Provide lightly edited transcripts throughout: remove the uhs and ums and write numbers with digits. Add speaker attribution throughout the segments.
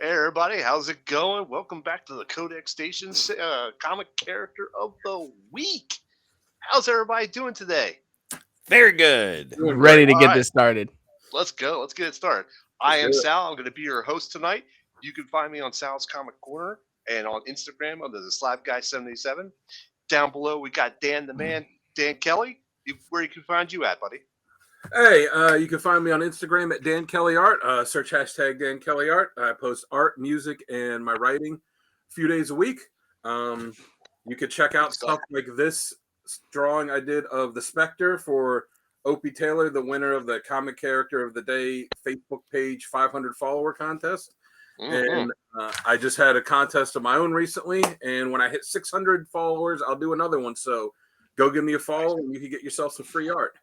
Speaker 1: Hey everybody, how's it going? Welcome back to the Codex Station's comic character of the week. How's everybody doing today?
Speaker 2: Very good.
Speaker 3: Doing
Speaker 4: Ready
Speaker 3: great.
Speaker 4: to
Speaker 1: All
Speaker 4: get
Speaker 1: right,
Speaker 4: this started.
Speaker 1: let's go. Let's get it started. I
Speaker 3: Let's
Speaker 1: am
Speaker 3: do it.
Speaker 1: Sal. I'm going to be your host tonight. You can find me on Sal's Comic Corner and on Instagram under the Slab Guy 77. Down below, we got Dan the Man, Dan Kelly. Where you can find you at, buddy?
Speaker 3: Hey, you can find me on Instagram at Dan Kelly Art. Search hashtag Dan Kelly Art. I post art, music, and my writing a few days a week. You could check out stuff like this drawing I did of the Spectre for Opie Taylor, the winner of the Comic Character of the Day Facebook page 500 follower contest. And I just had a contest of my own recently, and when I hit 600 followers, I'll do another one. So go give me a follow, and you can get yourself some free art.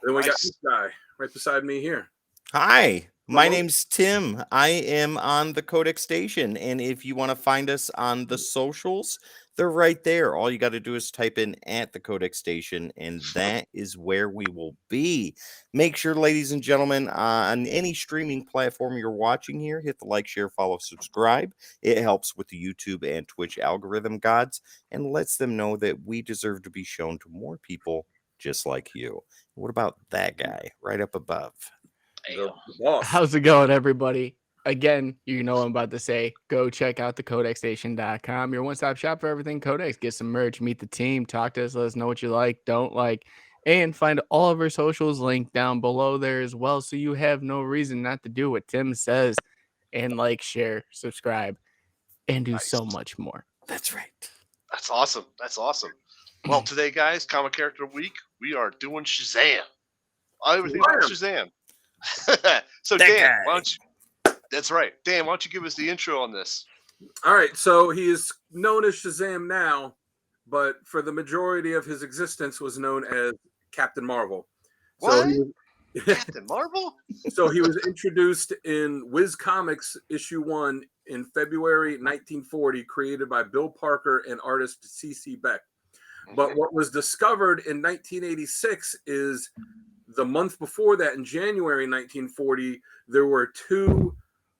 Speaker 3: Then we got this guy right beside me here.
Speaker 2: Hi, my name's Tim. I am on the Codex Station, and if you want to find us on the socials, they're right there. All you got to do is type in at the Codex Station, and that is where we will be. Make sure, ladies and gentlemen, on any streaming platform you're watching here, hit the like, share, follow, subscribe. It helps with the YouTube and Twitch algorithm gods and lets them know that we deserve to be shown to more people just like you. What about that guy right up above?
Speaker 3: The boss.
Speaker 4: How's it going, everybody? Again, you know what I'm about to say. Go check out the codexstation.com, your one-stop shop for everything Codex. Get some merch, meet the team, talk to us, let us know what you like, don't like, and find all of our socials linked down below there as well, so you have no reason not to do what Tim says and like, share, subscribe, and do so much more.
Speaker 2: That's right.
Speaker 1: That's awesome. That's awesome. Well, today, guys, Comic Character Week, we are doing Shazam. Everything about Shazam. So,
Speaker 2: That
Speaker 1: Dan,
Speaker 2: guy.
Speaker 1: why don't you? That's right. Dan, why don't you give us the intro on this?
Speaker 3: All right, so he is known as Shazam now, but for the majority of his existence was known as Captain Marvel.
Speaker 1: What?
Speaker 3: So
Speaker 1: Captain Marvel?
Speaker 3: So he was introduced in Whiz Comics issue 1 in February 1940, created by Bill Parker and artist C.C. Beck. But what was discovered in 1986 is the month before that, in January 1940, there were two,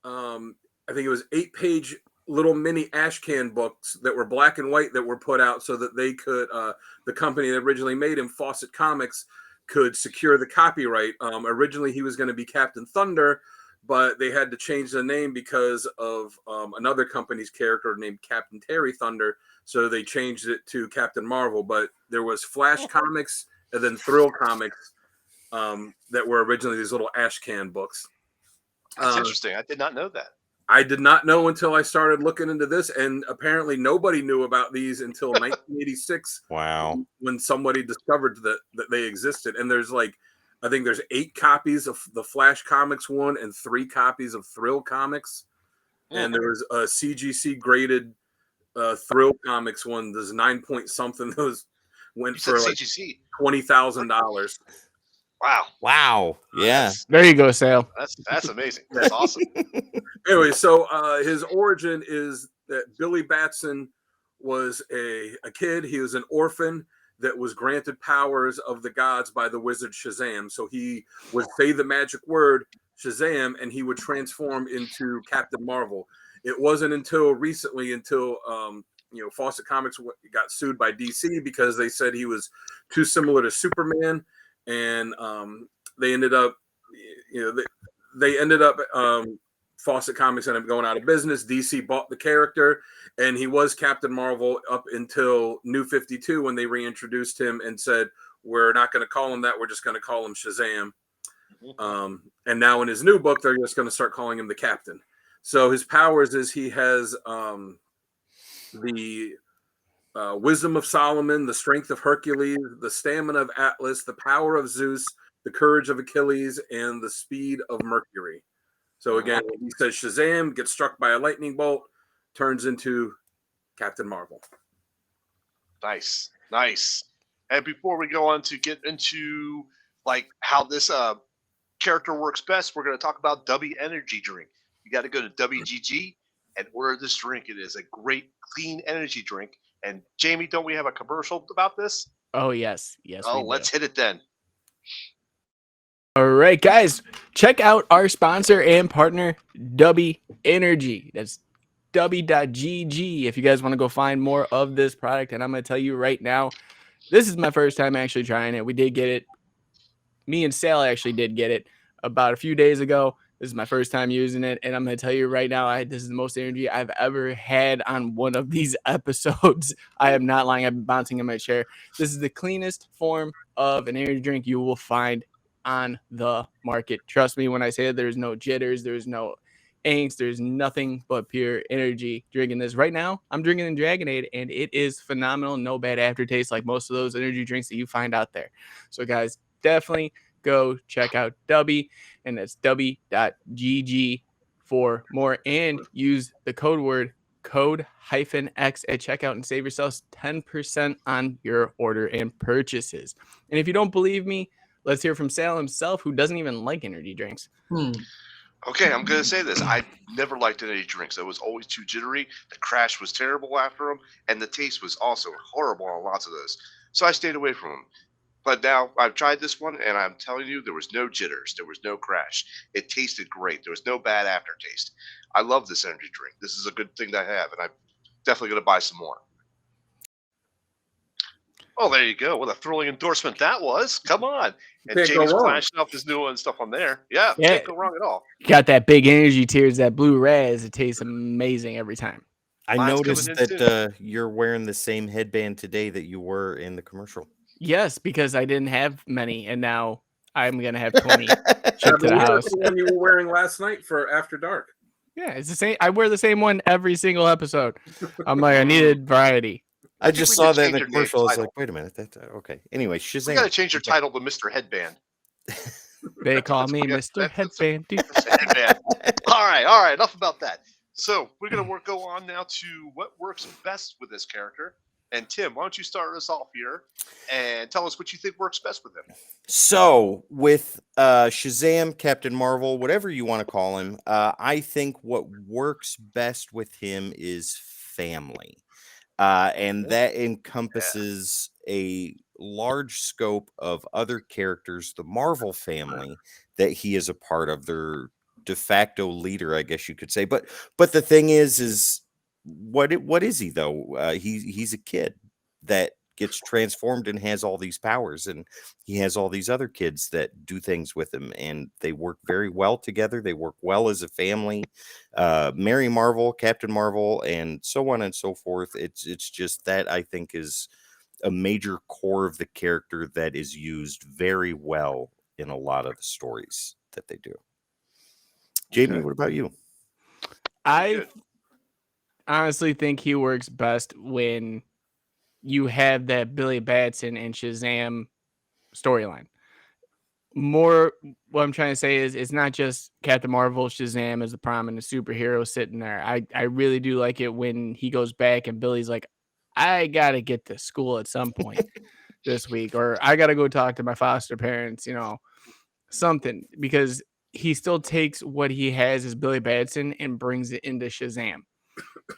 Speaker 3: I think it was 8-page little mini ashcan books that were black and white that were put out so that they could, the company that originally made him, Fawcett Comics, could secure the copyright. Originally, he was going to be Captain Thunder, but they had to change the name because of another company's character named Captain Terry Thunder. So they changed it to Captain Marvel. But there was Flash Comics and then Thrill Comics that were originally these little ashcan books.
Speaker 1: That's interesting. I did not know that.
Speaker 3: I did not know until I started looking into this, and apparently nobody knew about these until 1986.
Speaker 2: Wow.
Speaker 3: When somebody discovered that they existed. And there's like, I think there's 8 copies of the Flash Comics one and 3 copies of Thrill Comics. And there was a CGC graded Thrill Comics one. There's 9 point something. Those went for like
Speaker 1: CGC.
Speaker 3: $20,000.
Speaker 1: Wow.
Speaker 2: Yeah.
Speaker 4: There you go, Sale.
Speaker 1: That's amazing. That's awesome.
Speaker 3: Anyway, so his origin is that Billy Batson was a kid. He was an orphan that was granted powers of the gods by the wizard Shazam. So he would say the magic word Shazam, and he would transform into Captain Marvel. It wasn't until recently, Fawcett Comics got sued by DC because they said he was too similar to Superman, and they ended up, Fawcett Comics ended up going out of business. DC bought the character, and he was Captain Marvel up until New 52 when they reintroduced him and said, we're not going to call him that. We're just going to call him Shazam. And now in his new book, they're just going to start calling him the Captain. So his powers is he has the wisdom of Solomon, the strength of Hercules, the stamina of Atlas, the power of Zeus, the courage of Achilles, and the speed of Mercury. So again, when he says Shazam, gets struck by a lightning bolt, turns into Captain Marvel.
Speaker 1: Nice. And before we go on to get into like how this character works best, we're going to talk about Dubby Energy drink. You got to go to WGG and order this drink. It is a great, clean energy drink. And Jamie, don't we have a commercial about this?
Speaker 4: Oh, yes.
Speaker 1: Let's hit it then.
Speaker 4: All right, guys, check out our sponsor and partner, Dubby Energy. That's Dubby.gg if you guys want to go find more of this product. And I'm going to tell you right now, this is my first time actually trying it. We did get it. Me and Sal actually did get it about a few days ago. This is my first time using it. And I'm going to tell you right now, this is the most energy I've ever had on one of these episodes. I am not lying. I've been bouncing in my chair. This is the cleanest form of an energy drink you will find on the market. Trust me when I say that. There's no jitters, there's no angst, there's nothing but pure energy drinking this. Right now, I'm drinking the Dragonade, and it is phenomenal. No bad aftertaste like most of those energy drinks that you find out there. So, guys, definitely go check out Dubby, and that's Dubby.gg for more. And use the code word code-X at checkout and save yourselves 10% on your order and purchases. And if you don't believe me, let's hear from Sal himself, who doesn't even like energy drinks.
Speaker 1: Okay, I'm gonna say this. I never liked energy drinks. It was always too jittery. The crash was terrible after them, and the taste was also horrible on lots of those. So I stayed away from them. But now I've tried this one, and I'm telling you, there was no jitters. There was no crash. It tasted great. There was no bad aftertaste. I love this energy drink. This is a good thing to have, and I'm definitely going to buy some more. Oh, there you go. What a thrilling endorsement that was. Come on. And
Speaker 3: Can't go
Speaker 1: Jamie's
Speaker 3: wrong.
Speaker 1: flashing up his new one and stuff on there. Yeah,
Speaker 4: Yeah.
Speaker 1: can't go wrong at all.
Speaker 4: Got that big energy tears, that blue raz. It tastes amazing every time.
Speaker 2: I
Speaker 1: Mine's
Speaker 2: noticed
Speaker 1: coming in
Speaker 2: that you're wearing the same headband today that you were in the commercial.
Speaker 4: Yes, because I didn't have many, and now I'm going to have 20
Speaker 3: I
Speaker 4: shipped to the
Speaker 3: believe
Speaker 4: house.
Speaker 3: that's the one you were wearing last night for After Dark.
Speaker 4: Yeah, it's the same. I wear the same one every single episode. I'm like, I needed variety.
Speaker 2: I
Speaker 1: think
Speaker 2: just
Speaker 1: we
Speaker 2: saw
Speaker 1: need to
Speaker 2: that in the
Speaker 1: change your name
Speaker 2: commercial. I was
Speaker 1: title.
Speaker 2: like, wait a minute. That's okay. Anyway, Shazam.
Speaker 1: We got to change your title to Mr. Headband.
Speaker 4: They call me
Speaker 1: that's-
Speaker 4: Mr.
Speaker 1: that's-
Speaker 4: Headband.
Speaker 1: Mr. Headband. All right. Enough about that. So we're going to go on now to what works best with this character. And Tim, why don't you start us off here and tell us what you think works best with him?
Speaker 2: So with Shazam, Captain Marvel, whatever you want to call him, I think what works best with him is family. And that encompasses a large scope of other characters, the Marvel family that he is a part of, their de facto leader, I guess you could say. But the thing is what is he though? He's a kid that gets transformed and has all these powers, and he has all these other kids that do things with him, and they work very well together. They work well as a family. Mary Marvel, Captain Marvel, and so on and so forth. It's just that I think is a major core of the character that is used very well in a lot of the stories that they do. Jamie,
Speaker 1: Okay.
Speaker 2: what about you?
Speaker 4: I
Speaker 1: Good.
Speaker 4: honestly think he works best when you have that Billy Batson and Shazam storyline. More, what I'm trying to say is it's not just Captain Marvel, Shazam as the prominent superhero sitting there. I really do like it when he goes back and Billy's like, I got to get to school at some point this week, or I got to go talk to my foster parents, something, because he still takes what he has as Billy Batson and brings it into Shazam.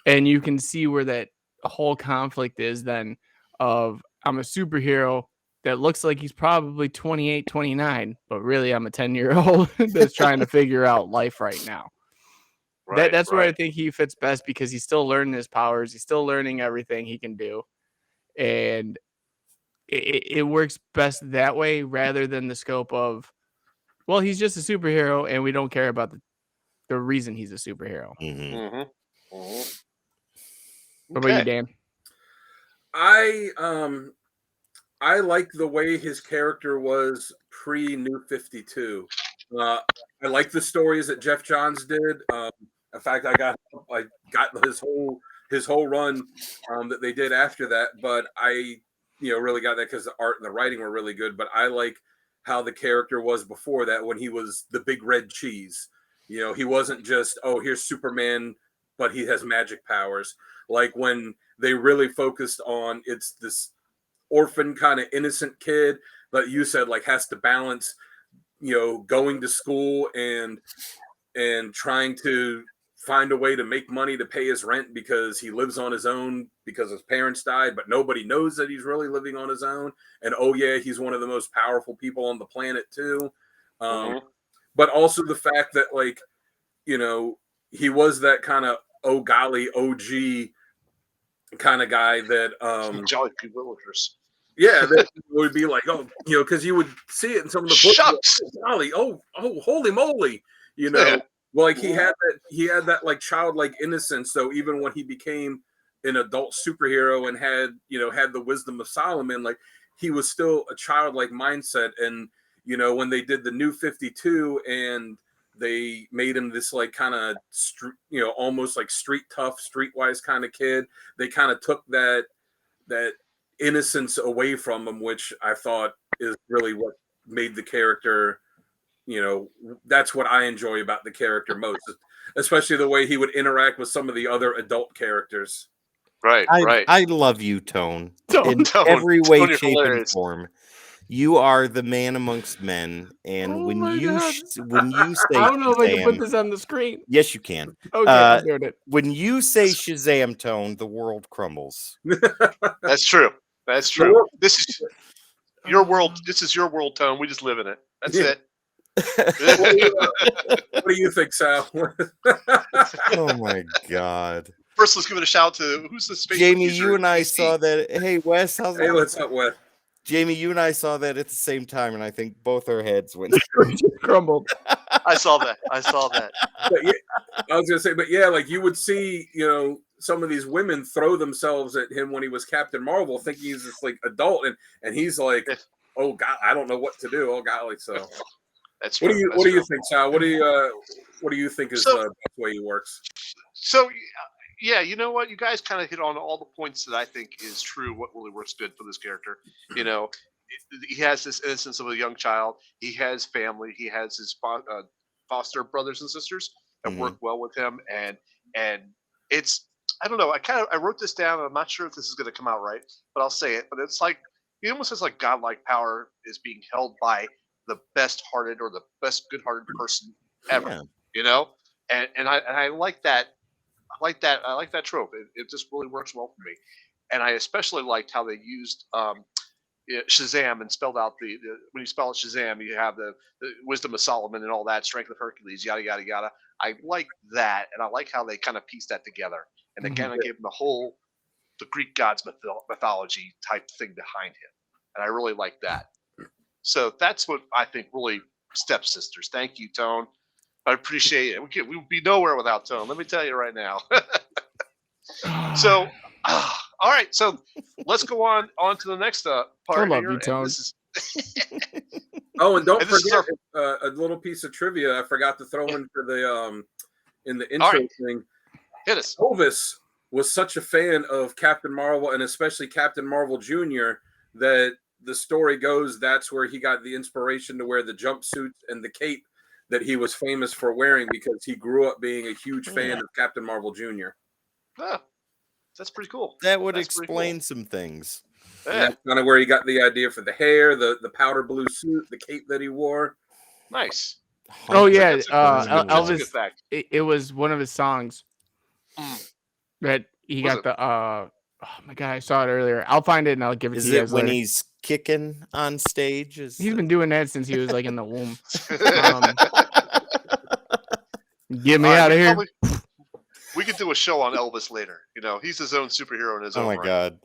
Speaker 4: And you can see where that whole conflict is then of I'm a superhero that looks like he's probably 28, 29, but really I'm a 10-year-old that's trying to figure out life right now.
Speaker 1: Right,
Speaker 4: That's where
Speaker 1: right.
Speaker 4: I think he fits best because he's still learning his powers. He's still learning everything he can do. And it works best that way rather than the scope of, well, he's just a superhero and we don't care about the reason he's a superhero.
Speaker 2: Mhm.
Speaker 1: Mm-hmm. Mm-hmm.
Speaker 4: What about you, Dan?
Speaker 3: I like the way his character was pre-New 52. I like the stories that Jeff Johns did. In fact, I got his whole run that they did after that. But I really got that because the art and the writing were really good. But I like how the character was before that when he was the big red cheese. He wasn't just, oh, here's Superman, but he has magic powers. Like when they really focused on it's this orphan kind of innocent kid, but you said like has to balance, going to school and trying to find a way to make money to pay his rent because he lives on his own because his parents died, but nobody knows that he's really living on his own. And oh yeah, he's one of the most powerful people on the planet too.
Speaker 1: Mhm.
Speaker 3: But also the fact that, like, he was that kind of oh golly OG kind of guy that
Speaker 1: Jolly Good Villagers.
Speaker 3: yeah, that would be like, oh, because you would see it in some of the books.
Speaker 1: Shucks.
Speaker 3: Like, oh, golly, oh, holy moly,
Speaker 1: Yeah.
Speaker 3: Well, like he had that like childlike innocence. So even when he became an adult superhero and had the wisdom of Solomon, like he was still a childlike mindset. And when they did the New 52 and they made him this like kind of almost like street tough, streetwise kind of kid, they kind of took that innocence away from him, which I thought is really what made the character, that's what I enjoy about the character most, especially the way he would interact with some of the other adult characters.
Speaker 1: Right.
Speaker 2: I love you, Tone,
Speaker 4: Tone.
Speaker 2: in
Speaker 1: Tone.
Speaker 2: every way,
Speaker 1: Tone, you're
Speaker 2: shape, and
Speaker 1: hilarious.
Speaker 2: form. You are the man amongst men, and
Speaker 4: Oh
Speaker 2: when
Speaker 4: my
Speaker 2: you
Speaker 4: God.
Speaker 2: when you say
Speaker 4: I don't know if I can put
Speaker 2: Shazam,
Speaker 4: this on the screen.
Speaker 2: yes, you can.
Speaker 4: Okay, I'm doing it.
Speaker 2: When you say Shazam, Tone, the world crumbles.
Speaker 1: That's true. That's true. This is your world. This is your world, Tone. We just live in it. That's
Speaker 3: Yeah.
Speaker 1: it.
Speaker 3: What do you think, Sal?
Speaker 2: Oh my God.
Speaker 1: First, let's give it a shout out to who's the space
Speaker 2: Jamie,
Speaker 1: user
Speaker 2: you and I
Speaker 1: DC?
Speaker 2: saw that. Hey, Wes, how's
Speaker 3: Hey,
Speaker 2: it?
Speaker 3: what's up, Wes?
Speaker 2: Jamie, you and I saw that at the same time, and I think both our heads went.
Speaker 4: Crumbled.
Speaker 1: I saw that. I saw that.
Speaker 3: But yeah, I was gonna say, but yeah, like you would see, some of these women throw themselves at him when he was Captain Marvel, thinking he's this like adult, and he's like, oh God, I don't know what to do. Oh golly, so
Speaker 1: That's
Speaker 3: what
Speaker 1: true.
Speaker 3: do you think, Sal? What do you think is the best way he works?
Speaker 1: So yeah, you know what? You guys kind of hit on all the points that I think is true. What really works good for this character, he has this innocence of a young child. He has family. He has his foster brothers and sisters that work well with him, and it's I don't know. I wrote this down, and I'm not sure if this is going to come out right, but I'll say it. But it's like he almost has like godlike power is being held by the best-hearted or the best good-hearted person ever.
Speaker 2: Yeah.
Speaker 1: And I like that. I like that trope. It just really works well for me, and I especially liked how they used Shazam and spelled out the when you spell it Shazam, you have the wisdom of Solomon and all that, strength of Hercules, yada yada yada. I like that, and I like how they kind of pieced that together, and they kind of gave him the Greek gods mythology type thing behind him, and I really like that. So that's what I think really stepsisters. Thank you, Tone. I appreciate it. We would be nowhere without Tone. Let me tell you right now. So, all right. So let's go on to the next part.
Speaker 4: I love
Speaker 1: here,
Speaker 4: you, Tone.
Speaker 3: Oh, and don't
Speaker 1: And this is
Speaker 3: forget a little piece of trivia I forgot to throw in for the in the intro thing.
Speaker 1: Hit us.
Speaker 3: Elvis was such a fan of Captain Marvel and especially Captain Marvel Jr. that the story goes that's where he got the inspiration to wear the jumpsuits and the cape that he was famous for wearing because he grew up being a huge fan of Captain Marvel Jr.
Speaker 1: Oh, that's pretty cool.
Speaker 2: That would
Speaker 1: That's pretty
Speaker 2: explain
Speaker 1: cool.
Speaker 2: some things.
Speaker 3: And
Speaker 1: Yeah,
Speaker 3: that's kind of where he got the idea for the hair, the powder blue suit, the cape that he wore.
Speaker 1: nice.
Speaker 4: Oh yeah,
Speaker 1: That's a good
Speaker 4: Elvis.
Speaker 1: fact.
Speaker 4: It was one of his songs that he
Speaker 1: Was
Speaker 4: got
Speaker 1: it?
Speaker 4: the. Oh my God, I saw it earlier. I'll find it and I'll give it
Speaker 2: Is
Speaker 4: to you
Speaker 2: it
Speaker 4: guys
Speaker 2: when
Speaker 4: later.
Speaker 2: he's kicking on stage?
Speaker 4: He's been doing that since he was like in the womb. Get me out of here.
Speaker 1: We could do a show on Elvis later. He's his own superhero in his own
Speaker 2: Oh my
Speaker 1: right.
Speaker 2: God.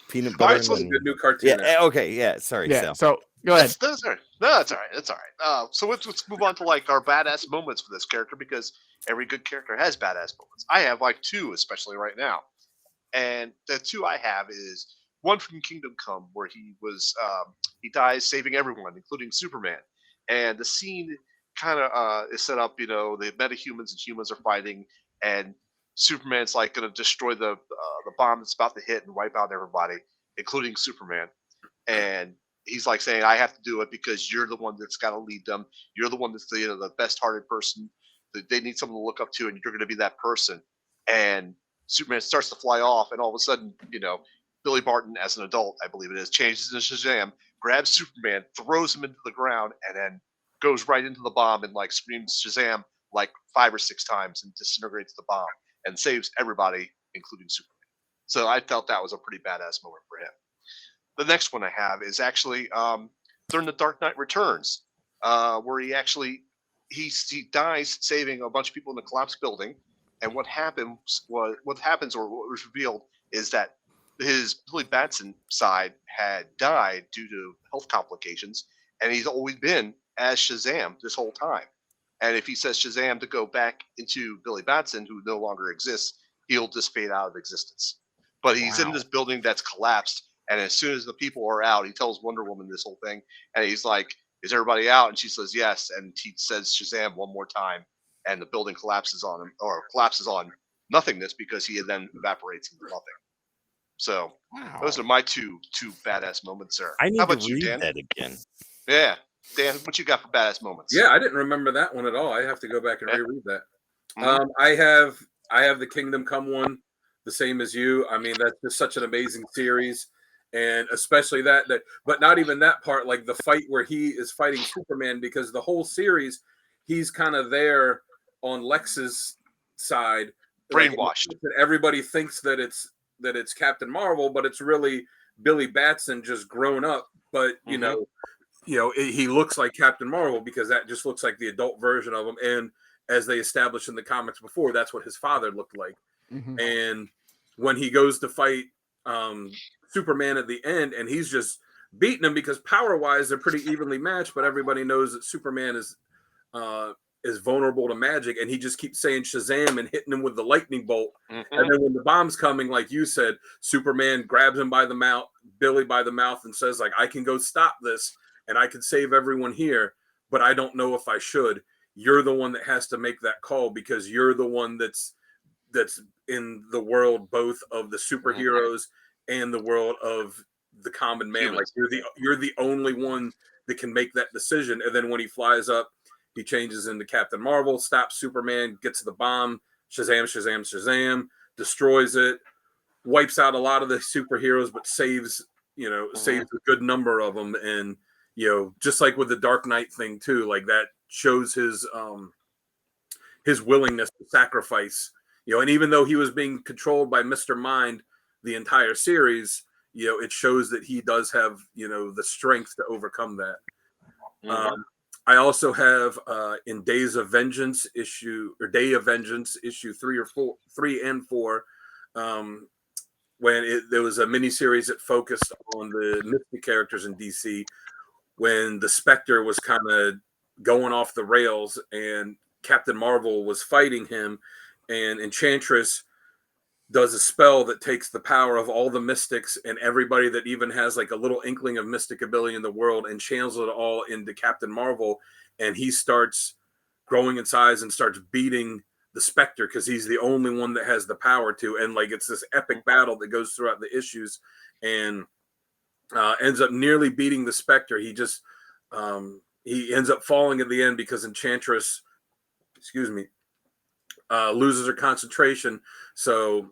Speaker 2: Peanut
Speaker 1: All
Speaker 2: butter.
Speaker 1: right, so
Speaker 3: It's a good new cartoon.
Speaker 2: Yeah. Okay. Yeah. Sorry,
Speaker 4: Yeah.
Speaker 2: Sal.
Speaker 4: So go ahead.
Speaker 1: That's all right. No, that's all right. That's all right. So let's move on to like our badass moments for this character because every good character has badass moments. I have like two, especially right now, and the two I have is one from Kingdom Come where he dies saving everyone, including Superman, and the scene kind of is set up. The metahumans and humans are fighting, and Superman's like going to destroy the bomb that's about to hit and wipe out everybody, including Superman, and he's like saying, I have to do it because you're the one that's got to lead them. You're the one that's the best-hearted person that they need someone to look up to, and you're going to be that person. And Superman starts to fly off, and all of a sudden, Billy Barton, as an adult, I believe it is, changes into Shazam, grabs Superman, throws him into the ground, and then goes right into the bomb and like screams Shazam like 5 or 6 times and disintegrates the bomb and saves everybody, including Superman. So I felt that was a pretty badass moment for him. The next one I have is actually during the Dark Knight Returns, where he dies saving a bunch of people in the collapsed building. And what happens or what was revealed is that his Billy Batson side had died due to health complications, and he's always been as Shazam this whole time. And if he says Shazam to go back into Billy Batson, who no longer exists, he'll just fade out of existence. But he's in this building that's collapsed, and as soon as the people are out, he tells Wonder Woman this whole thing, and he's like, "Is everybody out?" And she says, "Yes." And he says Shazam one more time, and the building collapses on him, or collapses on nothingness, because he then evaporates into nothing. So those are my two badass moments there.
Speaker 2: I need
Speaker 1: How
Speaker 2: to
Speaker 1: about you,
Speaker 2: read
Speaker 1: Dan?
Speaker 2: that again.
Speaker 1: Yeah, Dan, what you got for badass moments?
Speaker 3: Yeah, I didn't remember that one at all. I have to go back and reread that.
Speaker 1: Mhm.
Speaker 3: I have the Kingdom Come one, the same as you. I mean, that's just such an amazing series, and especially that. But not even that part, like the fight where he is fighting Superman, because the whole series, he's kind of there on Lex's side,
Speaker 1: Brainwashed.
Speaker 3: Like, everybody thinks that it's Captain Marvel, but it's really Billy Batson just grown up. But you know, he looks like Captain Marvel because that just looks like the adult version of him. And as they established in the comics before, that's what his father looked like. And when he goes to fight Superman at the end, and he's just beating him, because power-wise they're pretty evenly matched, but everybody knows that Superman is vulnerable to magic, and he just keeps saying Shazam and hitting him with the lightning bolt. And then when the bomb's coming, like you said, Superman grabs him by the mouth, Billy by the mouth, and says, like, "I can go stop this, and I can save everyone here, but I don't know if I should. You're the one that has to make that call, because you're the one that's in the world both of the superheroes and the world of the common man.
Speaker 1: Humans.
Speaker 3: Like you're the only one that can make that decision." And then when he flies up, he changes into Captain Marvel, stops Superman, gets the bomb, Shazam, Shazam, Shazam, destroys it, wipes out a lot of the superheroes, but saves a good number of them. And just like with the Dark Knight thing too, like that shows his willingness to sacrifice. And even though he was being controlled by Mr. Mind the entire series, it shows that he does have the strength to overcome that. I also have in Day of Vengeance issue 3 and 4, when there was a miniseries that focused on the Mystic characters in DC, when the Spectre was kind of going off the rails and Captain Marvel was fighting him, and Enchantress does a spell that takes the power of all the mystics and everybody that even has like a little inkling of mystic ability in the world, and channels it all into Captain Marvel, and he starts growing in size and starts beating the Spectre, because he's the only one that has the power to. And like it's this epic battle that goes throughout the issues, and ends up nearly beating the Spectre. He just he ends up falling at the end because Enchantress loses her concentration, so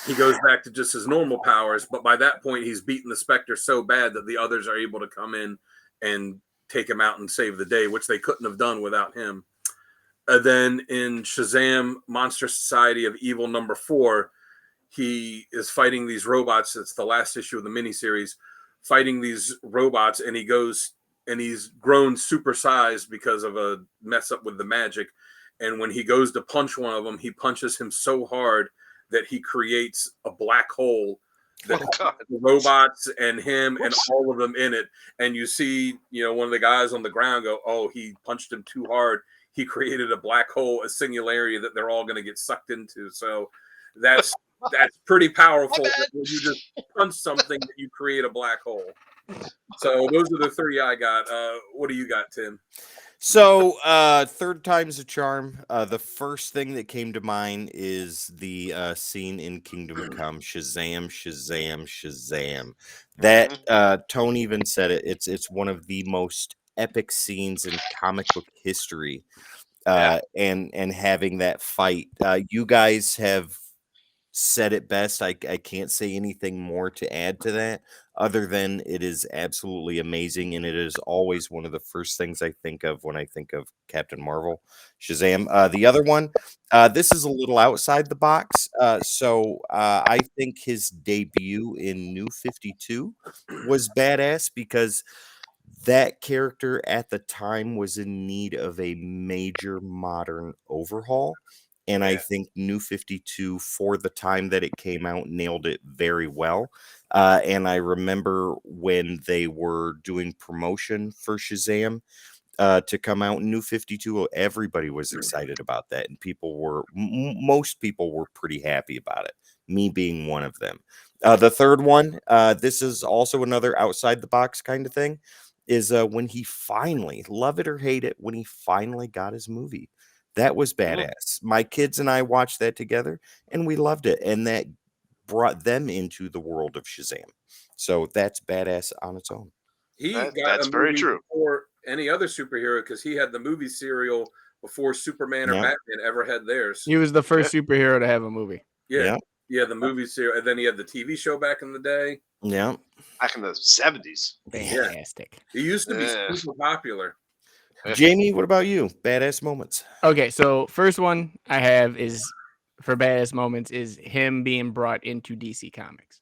Speaker 3: he goes back to just his normal powers. But by that point, he's beaten the Spectre so bad that the others are able to come in and take him out and save the day, which they couldn't have done without him. Then in Shazam Monster Society of Evil #4, he is fighting these robots. It's the last issue of the miniseries, fighting these robots, and he goes, and he's grown supersized because of a mess up with the magic. And when he goes to punch one of them, he punches him so hard that he creates a black hole that the robots and him and all of them in it. And you see, one of the guys on the ground go, "Oh, he punched him too hard. He created a black hole, a singularity that they're all going to get sucked into." So that's pretty powerful. When you just punch something that you create a black hole. So those are the 3 I got. What do you got, Tim?
Speaker 2: So, third time's a charm. The first thing that came to mind is the scene in Kingdom Come, Shazam, Shazam, Shazam. That Tone even said it. It's one of the most epic scenes in comic book history. And having that fight, you guys have said it best. I can't say anything more to add to that, other than it is absolutely amazing, and it is always one of the first things I think of when I think of Captain Marvel, Shazam. The other one, this is a little outside the box, so I think his debut in New 52 was badass, because that character at the time was in need of a major modern overhaul. And I
Speaker 1: Yeah.
Speaker 2: think New 52, for the time that it came out, nailed it very well. And I remember when they were doing promotion for Shazam to come out in New 52, everybody was excited about that. And most people were pretty happy about it, me being one of them. The third one, this is also another outside the box kind of thing, is when he finally, love it or hate it, when he finally got his movie. That was badass. My kids and I watched that together and we loved it. And that brought them into the world of Shazam. So that's badass on its own.
Speaker 3: He got
Speaker 1: That's
Speaker 3: a
Speaker 1: very
Speaker 3: movie
Speaker 1: true.
Speaker 3: before any other superhero because he had the movie serial before Superman or
Speaker 2: Yeah.
Speaker 3: Batman ever had theirs.
Speaker 4: He was the first superhero to have a movie.
Speaker 3: Yeah,
Speaker 2: Yeah.
Speaker 3: the movie serial, and then he had the TV show back in the day.
Speaker 2: Yeah.
Speaker 1: Back in the 70s.
Speaker 4: Fantastic.
Speaker 3: He used to be
Speaker 1: Yeah.
Speaker 3: super popular.
Speaker 2: Jamie, what about you? Badass moments.
Speaker 4: Okay, so first one I have is for badass moments is him being brought into DC Comics.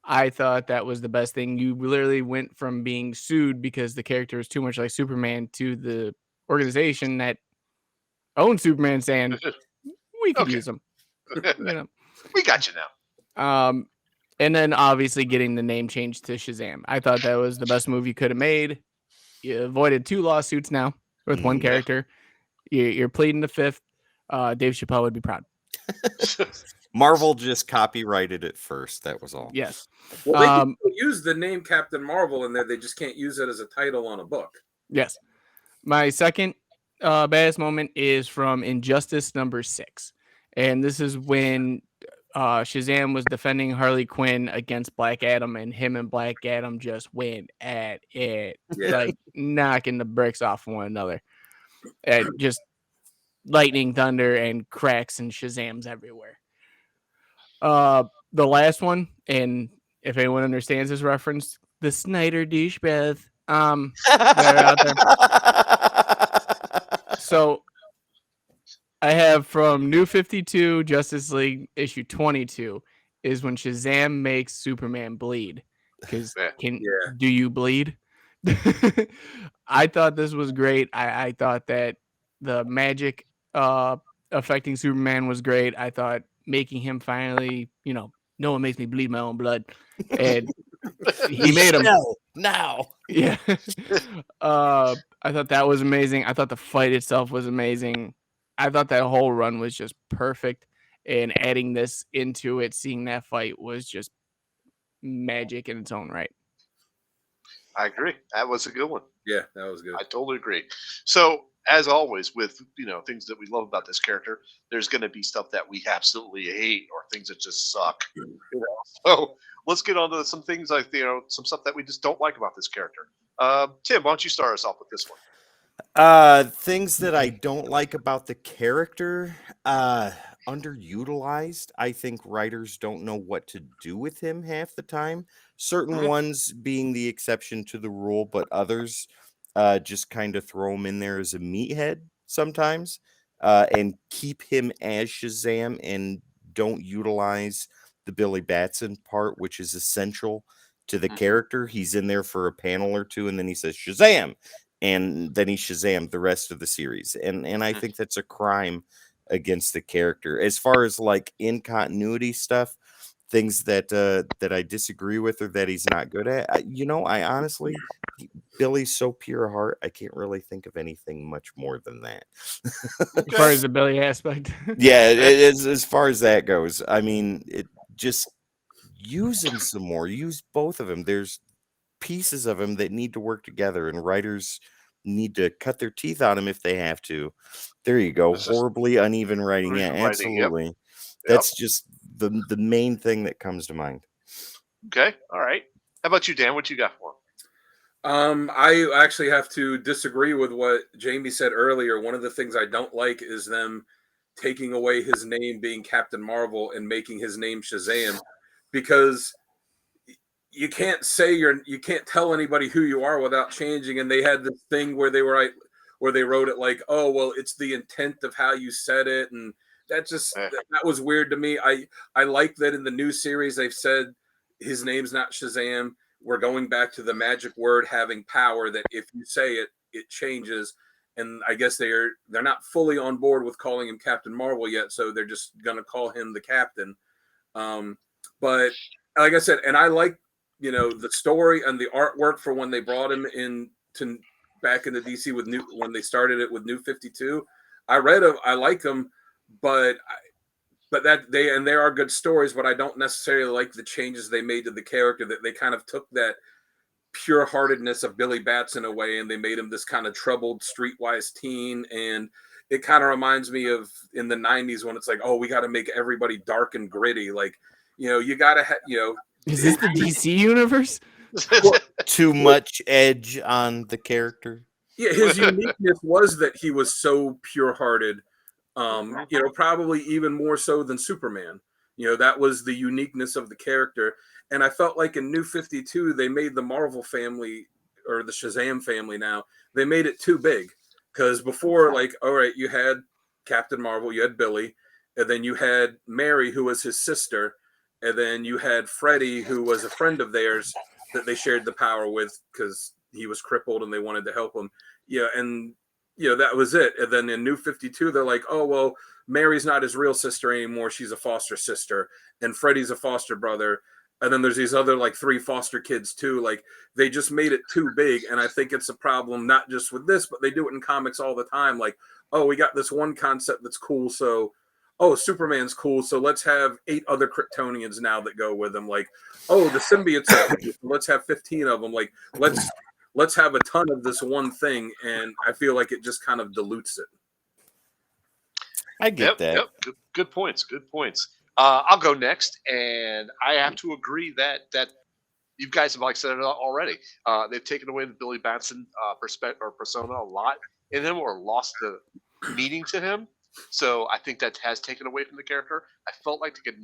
Speaker 4: I thought that was the best thing. You literally went from being sued because the character is too much like Superman to the organization that owns Superman saying we could
Speaker 1: Okay.
Speaker 4: use him. You know.
Speaker 1: We got you now.
Speaker 4: And then obviously getting the name changed to Shazam. I thought that was the best move you could have made. You avoided 2 lawsuits now with one character. You're pleading the 5th. Dave Chappelle would be proud.
Speaker 2: Marvel just copyrighted it first. That was all.
Speaker 4: Yes.
Speaker 3: Well, they can use the name Captain Marvel in there. They just can't use it as a title on a book.
Speaker 4: Yes. My second badass moment is from Injustice number 6. And this is when Shazam was defending Harley Quinn against Black Adam, and him and Black Adam just went at it, like knocking the bricks off one another. Just lightning, thunder, and cracks and Shazams everywhere. The last one, and if anyone understands this reference, the Snyder douchebag. They're out there. So I have from New 52 Justice League issue 22 is when Shazam makes Superman bleed. Because do you bleed? I thought this was great. I thought that the magic affecting Superman was great. I thought making him finally, no one makes me bleed my own blood. And he made him
Speaker 2: now.
Speaker 4: Yeah. I thought that was amazing. I thought the fight itself was amazing. I thought that whole run was just perfect. And adding this into it, seeing that fight was just magic in its own right.
Speaker 1: I agree. That was a good one.
Speaker 3: Yeah, that was good.
Speaker 1: I totally agree. So, as always, with things that we love about this character, there's going to be stuff that we absolutely hate or things that just suck. So let's get on to some things like some stuff that we just don't like about this character. Tim, why don't you start us off with this one?
Speaker 2: Things that I don't like about the character, underutilized. I think writers don't know what to do with him half the time. Certain ones being the exception to the rule, but others just kind of throw him in there as a meathead sometimes, and keep him as Shazam and don't utilize the Billy Batson part, which is essential to the character. He's in there for a panel or two, and then he says Shazam, and then he Shazam the rest of the series. And I think that's a crime against the character. As far as like in continuity stuff, things that I disagree with or that he's not good at, I honestly, Billy's so pure heart, I can't really think of anything much more than that.
Speaker 4: As far as the Billy aspect.
Speaker 2: Yeah, it is, as far as that goes. I mean, it just use him some more. Use both of them. There's pieces of him that need to work together, and writers need to cut their teeth on him if they have to. There you go. Horribly uneven writing. Yeah, absolutely. Yep. That's just the main thing that comes to mind.
Speaker 1: Okay. All right. How about you, Dan? What you got for him?
Speaker 3: I actually have to disagree with what Jamie said earlier. One of the things I don't like is them taking away his name being Captain Marvel and making his name Shazam, because you can't you can't tell anybody who you are without changing. And they had this thing where they wrote it like, oh, well, it's the intent of how you said it. And that just, that was weird to me. I like that in the new series, they've said his name's not Shazam. we're going back to the magic word having power, that if you say it, it changes. And I guess they're not fully on board with calling him Captain Marvel yet, so they're just going to call him the Captain. But like I said, and I like, the story and the artwork for when they brought him in to back into DC with when they started it with New 52. I like them, but there are good stories, but I don't necessarily like the changes they made to the character, that they kind of took that pure heartedness of Billy Batson away and they made him this kind of troubled streetwise teen. And it kind of reminds me of in the 90s when it's like, oh, we got to make everybody dark and gritty. Like, you got to
Speaker 4: is this the DC universe?
Speaker 2: Too much edge on the character.
Speaker 3: Yeah, his uniqueness was that he was so pure-hearted, probably even more so than Superman. That was the uniqueness of the character. And I felt like in New 52, they made the Marvel family, or the Shazam family now, they made it too big. Because before, like, all right, you had Captain Marvel, you had Billy, and then you had Mary, who was his sister, and then you had Freddie, who was a friend of theirs that they shared the power with because he was crippled and they wanted to help him. And that was it. And then in New 52, they're like, oh, well, Mary's not his real sister anymore. She's a foster sister. And Freddie's a foster brother. And then there's these other like 3 foster kids too. Like, they just made it too big. And I think it's a problem, not just with this, but they do it in comics all the time. Like, oh, we got this one concept that's cool. So, oh, Superman's cool. So let's have 8 other Kryptonians now that go with him. Like, oh, the symbiotes, let's have 15 of them. Like, let's have a ton of this one thing. And I feel like it just kind of dilutes it.
Speaker 2: I get that.
Speaker 1: Yep. Good points. I'll go next, and I have to agree that you guys have like said it already. They've taken away the Billy Batson perspective or persona a lot, and then or lost the meaning to him. So I think that has taken away from the character. I felt like he could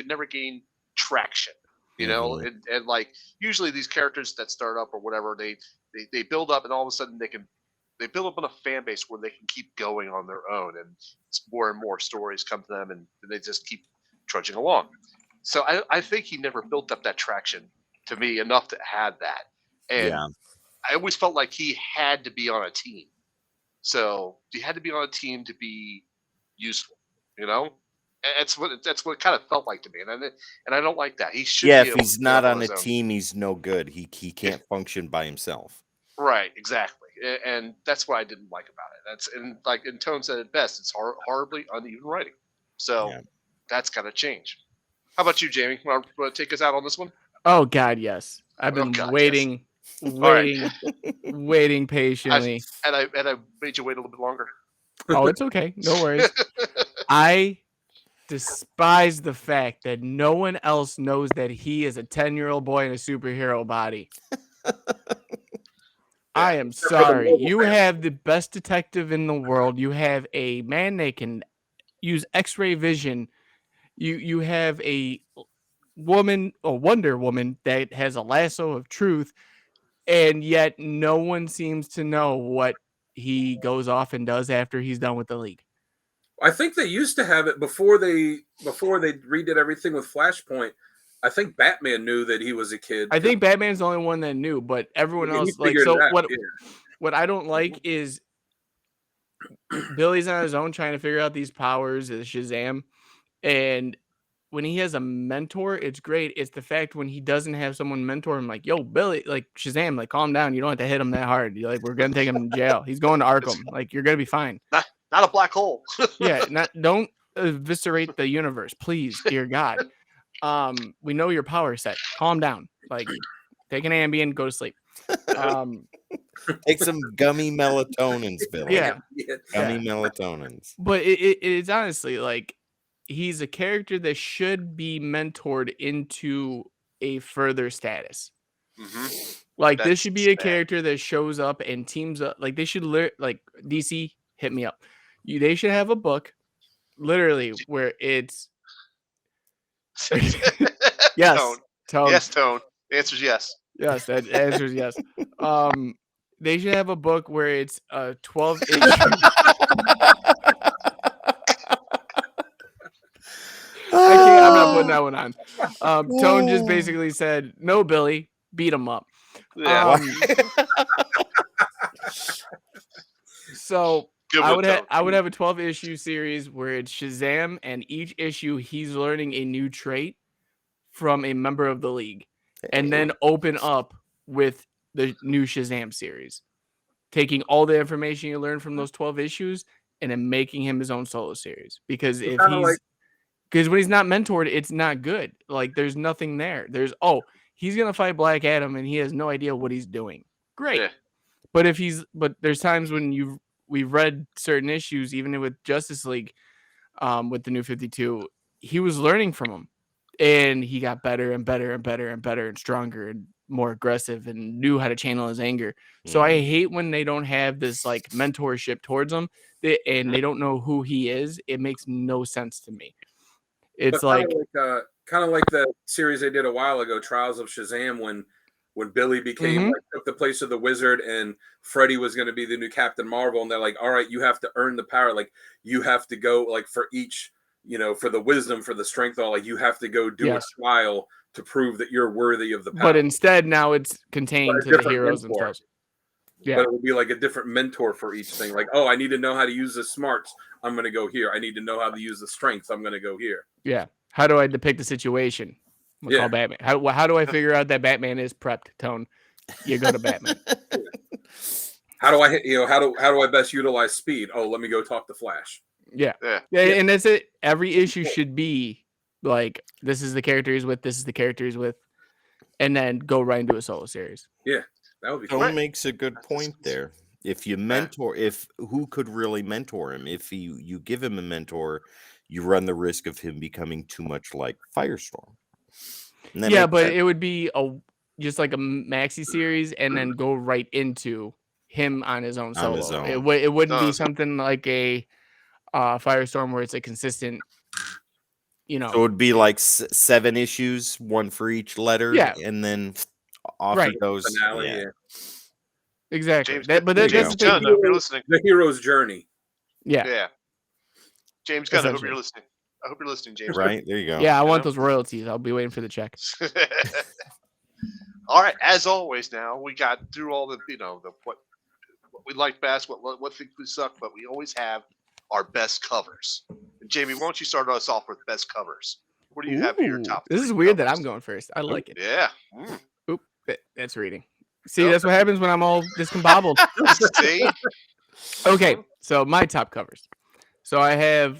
Speaker 1: never gain traction, and like usually these characters that start up or whatever, they build up, and all of a sudden they build up on a fan base where they can keep going on their own, and it's more and more stories come to them, and they just keep trudging along. So I think he never built up that traction to me enough to have that, and I always felt like he had to be on a team. So he had to be on a team to be useful, That's what it kind of felt like to me, and I don't like that. He should.
Speaker 2: Yeah,
Speaker 1: be
Speaker 2: if
Speaker 1: able
Speaker 2: he's
Speaker 1: to
Speaker 2: not
Speaker 1: build
Speaker 2: on a
Speaker 1: his own.
Speaker 2: team, he's no good. He can't function by himself.
Speaker 1: Right, exactly, and that's what I didn't like about it. And Tone said it best. It's horribly uneven writing. So that's got to change. How about you, Jamie? Want to take us out on this one?
Speaker 4: Oh God, yes. I've been waiting patiently.
Speaker 1: And I made you wait a little bit longer.
Speaker 4: Oh, it's okay. No worries. I despise the fact that no one else knows that he is a 10-year-old boy in a superhero body. I am sorry. You have the best detective in the world. You have a man that can use X-ray vision. You have a Wonder Woman that has a lasso of truth, and yet no one seems to know what he goes off and does after he's done with the League.
Speaker 3: I think they used to have it before they redid everything with Flashpoint. I think Batman knew that he was a kid.
Speaker 4: I think Batman's the only one that knew, but everyone else what I don't like is Billy's on his own trying to figure out these powers as Shazam, and when he has a mentor, it's great. It's the fact when he doesn't have someone mentor him, like, yo, Billy, like Shazam, like, calm down. You don't have to hit him that hard. You're like, we're gonna take him to jail. He's going to Arkham. Like, you're gonna be fine.
Speaker 1: Not a black hole.
Speaker 4: Don't eviscerate the universe, please, dear God. We know your power set. Calm down. Like, take an Ambien, go to sleep.
Speaker 2: Take some gummy melatonins, Billy.
Speaker 4: Yeah.
Speaker 2: Gummy melatonins.
Speaker 4: But it's honestly like he's a character that should be mentored into a further status.
Speaker 1: Mm-hmm.
Speaker 4: Like, this should be a character that shows up and teams up. Like, they should like DC, hit me up. They should have a book, literally, where it's yes,
Speaker 1: Tone. Yes, Tone. The answer's yes.
Speaker 4: Yes, that answer is yes. They should have a book where it's a 12-issue. I'm not putting that one on. Tone just basically said, no, Billy, beat him up.
Speaker 1: Yeah.
Speaker 4: So
Speaker 1: Good
Speaker 4: I
Speaker 1: one,
Speaker 4: would
Speaker 1: Tone.
Speaker 4: have a 12-issue series where it's Shazam, and each issue he's learning a new trait from a member of the league, and then open up with the new Shazam series, taking all the information you learned from those 12 issues and then making him his own solo series. Because if
Speaker 3: kinda
Speaker 4: he's
Speaker 3: like-
Speaker 4: because when he's not mentored, it's not good. Like there's nothing there. There's he's gonna fight Black Adam and he has no idea what he's doing. Great.
Speaker 1: Yeah.
Speaker 4: But there's times when we've read certain issues, even with Justice League, with the New 52, he was learning from him, and he got better and better and better and better and stronger and more aggressive and knew how to channel his anger. So I hate when they don't have this like mentorship towards him, and they don't know who he is. It makes no sense to me. It's
Speaker 3: But
Speaker 4: like
Speaker 3: kind of like the series they did a while ago, Trials of Shazam, when Billy became
Speaker 4: Mhm.
Speaker 3: like, took the place of the Wizard, and Freddy was going to be the new Captain Marvel, and they're like, all right, you have to earn the power, like you have to go like for each, for the wisdom, for the strength, all like you have to go do
Speaker 4: Yes.
Speaker 3: a trial to prove that you're worthy of the power.
Speaker 4: but instead now it's contained
Speaker 3: But a
Speaker 4: to the
Speaker 3: different
Speaker 4: heroes
Speaker 3: mentor.
Speaker 4: themselves. Yeah.
Speaker 3: But it would be like a different mentor for each thing. Like, oh, I need to know how to use the smarts. I'm going to go here. I need to know how to use the strengths. I'm going to go here.
Speaker 4: Yeah. How do I depict the situation? We'll
Speaker 3: Yeah.
Speaker 4: call Batman. How do I figure out that Batman is prepped? Tone. You go to Batman.
Speaker 3: How do I, how do I best utilize speed? Oh, let me go talk to Flash.
Speaker 4: Yeah.
Speaker 1: Yeah.
Speaker 4: And that's it. Every issue should be like, this is the character he's with, this is the character he's with, and then go right into a solo series.
Speaker 3: Yeah, that would be
Speaker 2: Tone
Speaker 3: fun.
Speaker 2: makes a good point there. If you mentor, who could really mentor him? If you give him a mentor, you run the risk of him becoming too much like Firestorm. And that
Speaker 4: Yeah,
Speaker 2: makes
Speaker 4: but
Speaker 2: sense.
Speaker 4: it would be just like a maxi series and then go right into him on his own solo.
Speaker 2: On his own.
Speaker 4: It wouldn't be
Speaker 1: No.
Speaker 4: something like a Firestorm where it's a consistent,
Speaker 2: So it would be like 7 issues, one for each letter,
Speaker 4: Yeah.
Speaker 2: and then off
Speaker 4: Right.
Speaker 2: it goes.
Speaker 3: Finale,
Speaker 2: Yeah.
Speaker 3: yeah.
Speaker 4: exactly.
Speaker 1: James,
Speaker 4: But that's
Speaker 1: James
Speaker 4: the thing.
Speaker 1: Gunn, I hope you're listening.
Speaker 3: The hero's journey.
Speaker 4: Yeah.
Speaker 1: Yeah. James Gunn, I hope
Speaker 4: Essentially.
Speaker 1: you're listening. I hope you're listening, James.
Speaker 2: Right, there you go.
Speaker 4: Yeah, I want
Speaker 1: know?
Speaker 4: those royalties. I'll be waiting for the check.
Speaker 1: All right, as always, now we got through all the what we like best, what things we suck, but we always have our best covers. And Jamie, why don't you start us off with best covers? What do you have in your
Speaker 4: Ooh,
Speaker 1: top?
Speaker 4: This is
Speaker 1: 3
Speaker 4: weird that
Speaker 1: covers?
Speaker 4: I'm going first. I like it.
Speaker 1: Yeah.
Speaker 4: Oop, that's reading. See,
Speaker 1: Yep.
Speaker 4: that's what happens when I'm all discombobbled.
Speaker 1: See?
Speaker 4: Okay, so my top covers. So I have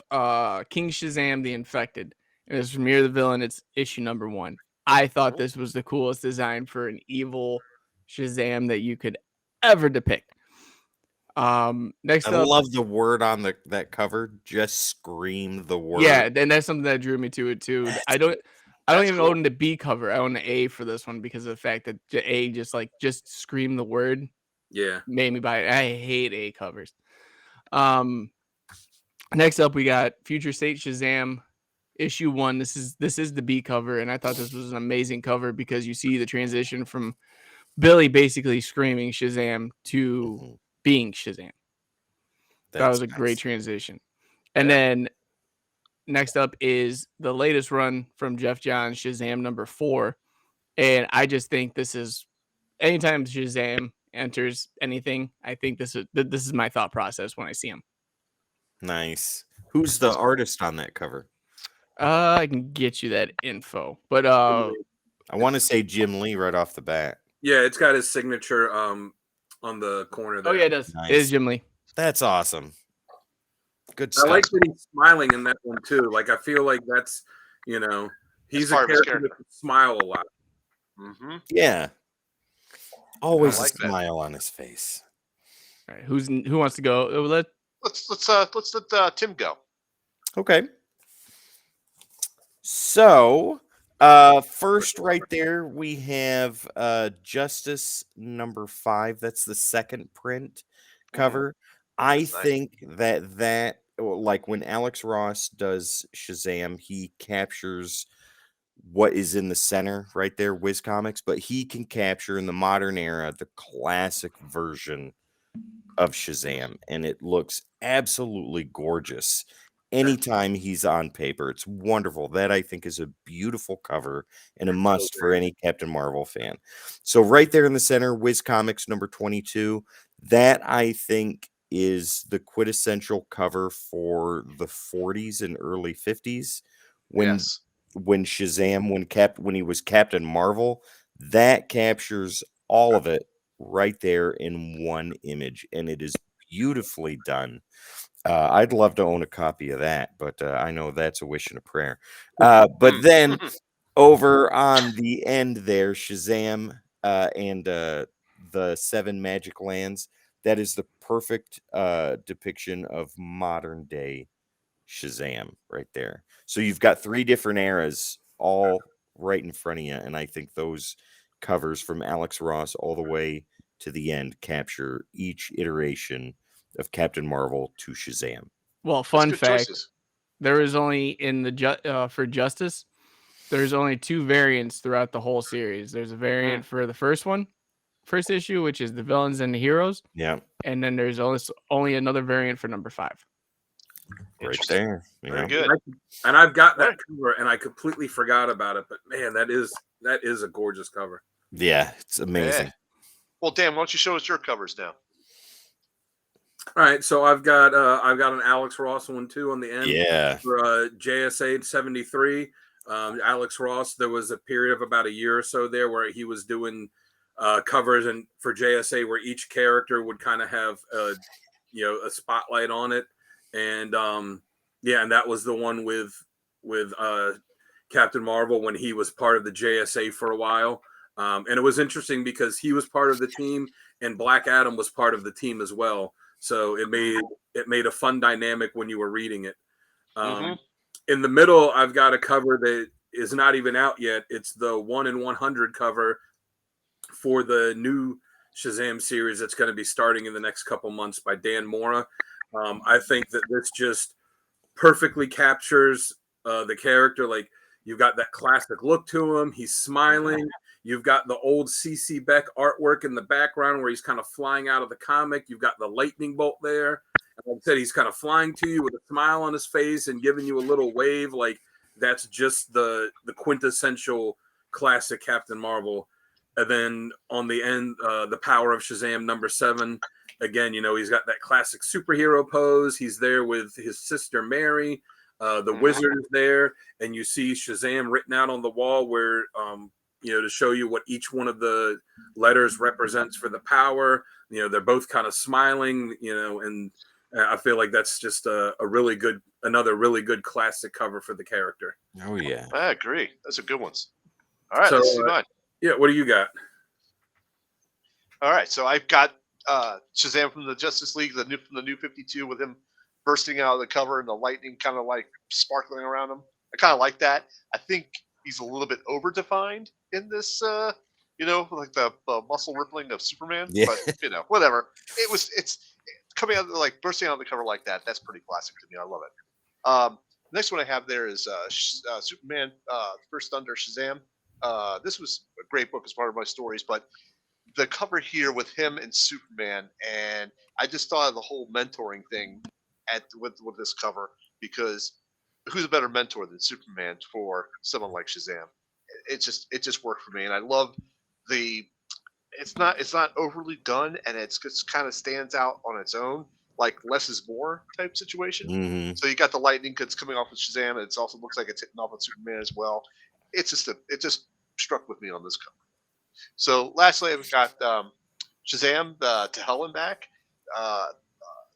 Speaker 4: King Shazam the Infected. And it's from Year of the Villain. It's issue number 1. I thought this was the coolest design for an evil Shazam that you could ever depict. Next
Speaker 2: I
Speaker 4: up,
Speaker 2: love the word on that cover. Just scream the word.
Speaker 4: yeah, and that's something that drew me to it too. I don't even
Speaker 1: cool.
Speaker 4: own the B cover. I own the A for this one because of the fact that A just scream the word
Speaker 3: Yeah.
Speaker 4: made me buy it. I hate A covers. Next up we got Future State Shazam issue 1. This is the B cover, and I thought this was an amazing cover because you see the transition from Billy basically screaming Shazam to being Shazam. That was a great transition. And then next up is the latest run from Jeff Johns, Shazam number 4. And I just think this is anytime Shazam enters anything, I think this is my thought process when I see him.
Speaker 2: Nice. Who's the artist on that cover?
Speaker 4: I can get you that info, but
Speaker 2: I want to say Jim Lee right off the bat.
Speaker 3: Yeah, it's got his signature on the corner there.
Speaker 4: oh yeah, it does.
Speaker 2: Nice.
Speaker 4: It is Jim Lee.
Speaker 2: That's awesome. Good
Speaker 3: I
Speaker 2: stuff.
Speaker 3: like that he's smiling in that one too. Like I feel like that's he's a
Speaker 1: part of his
Speaker 3: character that can smile a lot.
Speaker 1: Mm-hmm.
Speaker 2: Yeah. Always
Speaker 1: I like
Speaker 2: a
Speaker 1: that.
Speaker 2: smile on his face.
Speaker 4: All right, who wants to go?
Speaker 1: Let's let Tim go.
Speaker 2: Okay. So, first right there we have Justice number 5. That's the second print cover. I think that like when Alex Ross does Shazam, he captures what is in the center right there, Wiz Comics, but he can capture in the modern era the classic version of Shazam, and it looks absolutely gorgeous. anytime he's on paper. It's wonderful. That I think is a beautiful cover and a must for any Captain Marvel fan. So right there in the center, Wiz Comics number 22. That I think is the quintessential cover for the 40s and early 50s when
Speaker 1: Yes.
Speaker 2: Shazam when he was Captain Marvel. That captures all of it right there in one image, and it is beautifully done. I'd love to own a copy of that, but I know that's a wish and a prayer. But then over on the end there, Shazam and the 7 magic lands. That is the perfect depiction of modern day Shazam right there. So you've got 3 different eras all right in front of you, and I think those covers from Alex Ross all the way to the end capture each iteration of Captain Marvel to Shazam.
Speaker 4: Well,
Speaker 1: That's
Speaker 4: fun
Speaker 1: good
Speaker 4: fact:
Speaker 1: choices.
Speaker 4: there is only in the for Justice, there's only 2 variants throughout the whole series. There's a variant for the first issue, which is the villains and the heroes,
Speaker 2: Yeah,
Speaker 4: and then there's only another variant for number 5.
Speaker 2: right
Speaker 1: Interesting.
Speaker 2: there.
Speaker 1: Very
Speaker 2: Yeah.
Speaker 1: good.
Speaker 3: And I've got that
Speaker 1: Right.
Speaker 3: cover, and I completely forgot about it. But man, that is a gorgeous cover.
Speaker 2: Yeah, it's amazing.
Speaker 1: Yeah. Well, Dan, why don't you show us your covers now?
Speaker 3: All right, so I've got an Alex Ross one too on the end.
Speaker 2: Yeah.
Speaker 3: For JSA 73. Alex Ross, there was a period of about a year or so there where he was doing covers and for JSA where each character would kind of have a spotlight on it, and and that was the one with Captain Marvel when he was part of the JSA for a while, and it was interesting because he was part of the team and Black Adam was part of the team as well, so it made a fun dynamic when you were reading it. In the middle, I've got a cover that is not even out yet. It's the 1 in 100 cover for the new Shazam series that's going to be starting in the next couple months by Dan Mora. I think that this just perfectly captures the character. Like, you've got that classic look to him. He's smiling. You've got the old CC Beck artwork in the background where he's kind of flying out of the comic. You've got the lightning bolt there. Like I said, he's kind of flying to you with a smile on his face and giving you a little wave. Like, that's just the quintessential classic Captain Marvel. And then on the end, the Power of Shazam number 7. Again, he's got that classic superhero pose. He's there with his sister Mary. The wizard is there, and you see Shazam written out on the wall where to show you what each one of the letters represents for the power. They're both kind of smiling. And I feel like that's just another really good classic cover for the character.
Speaker 2: Oh yeah,
Speaker 1: I agree. Those are good ones. All right,
Speaker 3: So,
Speaker 1: let's see mine.
Speaker 3: Yeah, what do you got?
Speaker 1: All right, so I've got Shazam from the Justice League, from the New 52, with him bursting out of the cover and the lightning kind of like sparkling around him. I kind of like that. I think he's a little bit over-defined in this, like the muscle rippling of Superman.
Speaker 2: Yeah.
Speaker 1: But whatever. It's coming out like bursting out of the cover like that. That's pretty classic to me. I love it. Next one I have there is Superman, First Thunder Shazam. This was a great book as part of my stories, but the cover here with him and Superman, and I just thought of the whole mentoring thing with this cover, because who's a better mentor than Superman for someone like Shazam? It just worked for me, and I love it's not overly done, and it's just kind of stands out on its own, like less is more type situation. So you got the lightning that's coming off of Shazam, and it also looks like it's hitting off of Superman as well. It just struck with me on this cover. So lastly, I've got Shazam to Hell and Back.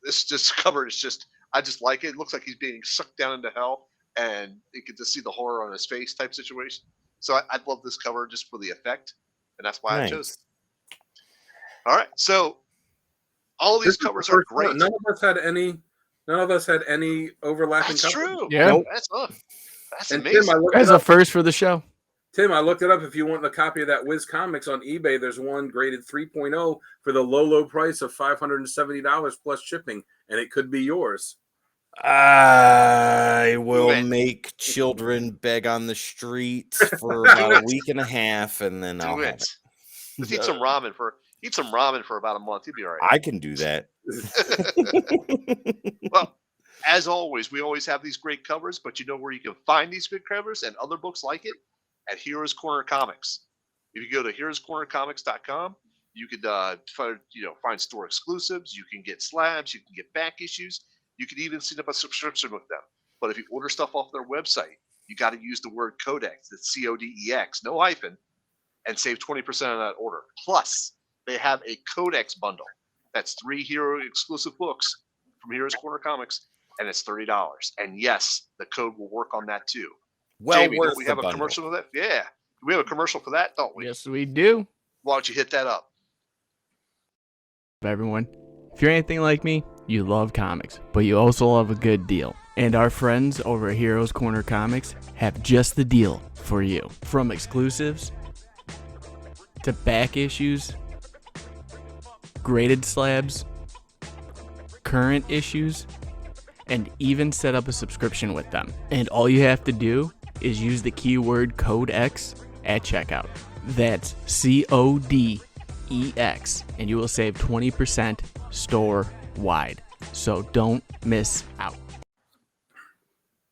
Speaker 1: This cover is just, I just like it. It looks like he's being sucked down into hell, and you can just see the horror on his face type situation. So I love this cover just for the effect, and that's why I chose it. All right, so all of these covers are great.
Speaker 3: None of us had any overlapping.
Speaker 1: That's
Speaker 3: covers.
Speaker 1: true.
Speaker 4: Yeah,
Speaker 2: Nope.
Speaker 1: That's
Speaker 3: And
Speaker 1: amazing.
Speaker 3: Tim,
Speaker 4: that's a first for the show.
Speaker 3: Tim, I looked it up. If you want the copy of that Wiz Comics on eBay, there's one graded 3.0 for the low price of $570 plus shipping, and it could be yours.
Speaker 2: I will make children beg on the street for about a week and a half, and then I'll have it.
Speaker 1: Just eat some ramen for about a month. You'll be all right.
Speaker 2: I can do that.
Speaker 1: Well, as always, we always have these great covers, but you know where you can find these good covers and other books like it? At Heroes Corner Comics. If you go to heroscornercomics.com, you could find store exclusives. You can get slabs. You can get back issues. You can even set up a subscription with them. But if you order stuff off their website, you got to use the word codex. That's CODEX, no hyphen, and save 20% on that order. Plus, they have a codex bundle. That's 3 hero exclusive books from Heroes Corner Comics, and it's $30. And yes, the code will work on that too.
Speaker 2: Well,
Speaker 1: Jamie,
Speaker 2: worth
Speaker 1: don't we
Speaker 2: the
Speaker 1: have a
Speaker 2: bundle.
Speaker 1: commercial for that? Yeah. We have a commercial for that, don't we?
Speaker 4: Yes, we do.
Speaker 1: Why don't you hit that up?
Speaker 4: Everyone, if you're anything like me, you love comics, but you also love a good deal. And our friends over at Heroes Corner Comics have just the deal for you. From exclusives to back issues, graded slabs, current issues, and even set up a subscription with them. And all you have to do is use the keyword CODEX at checkout. That's CODEX, and you will save 20% store-wide. So don't miss out.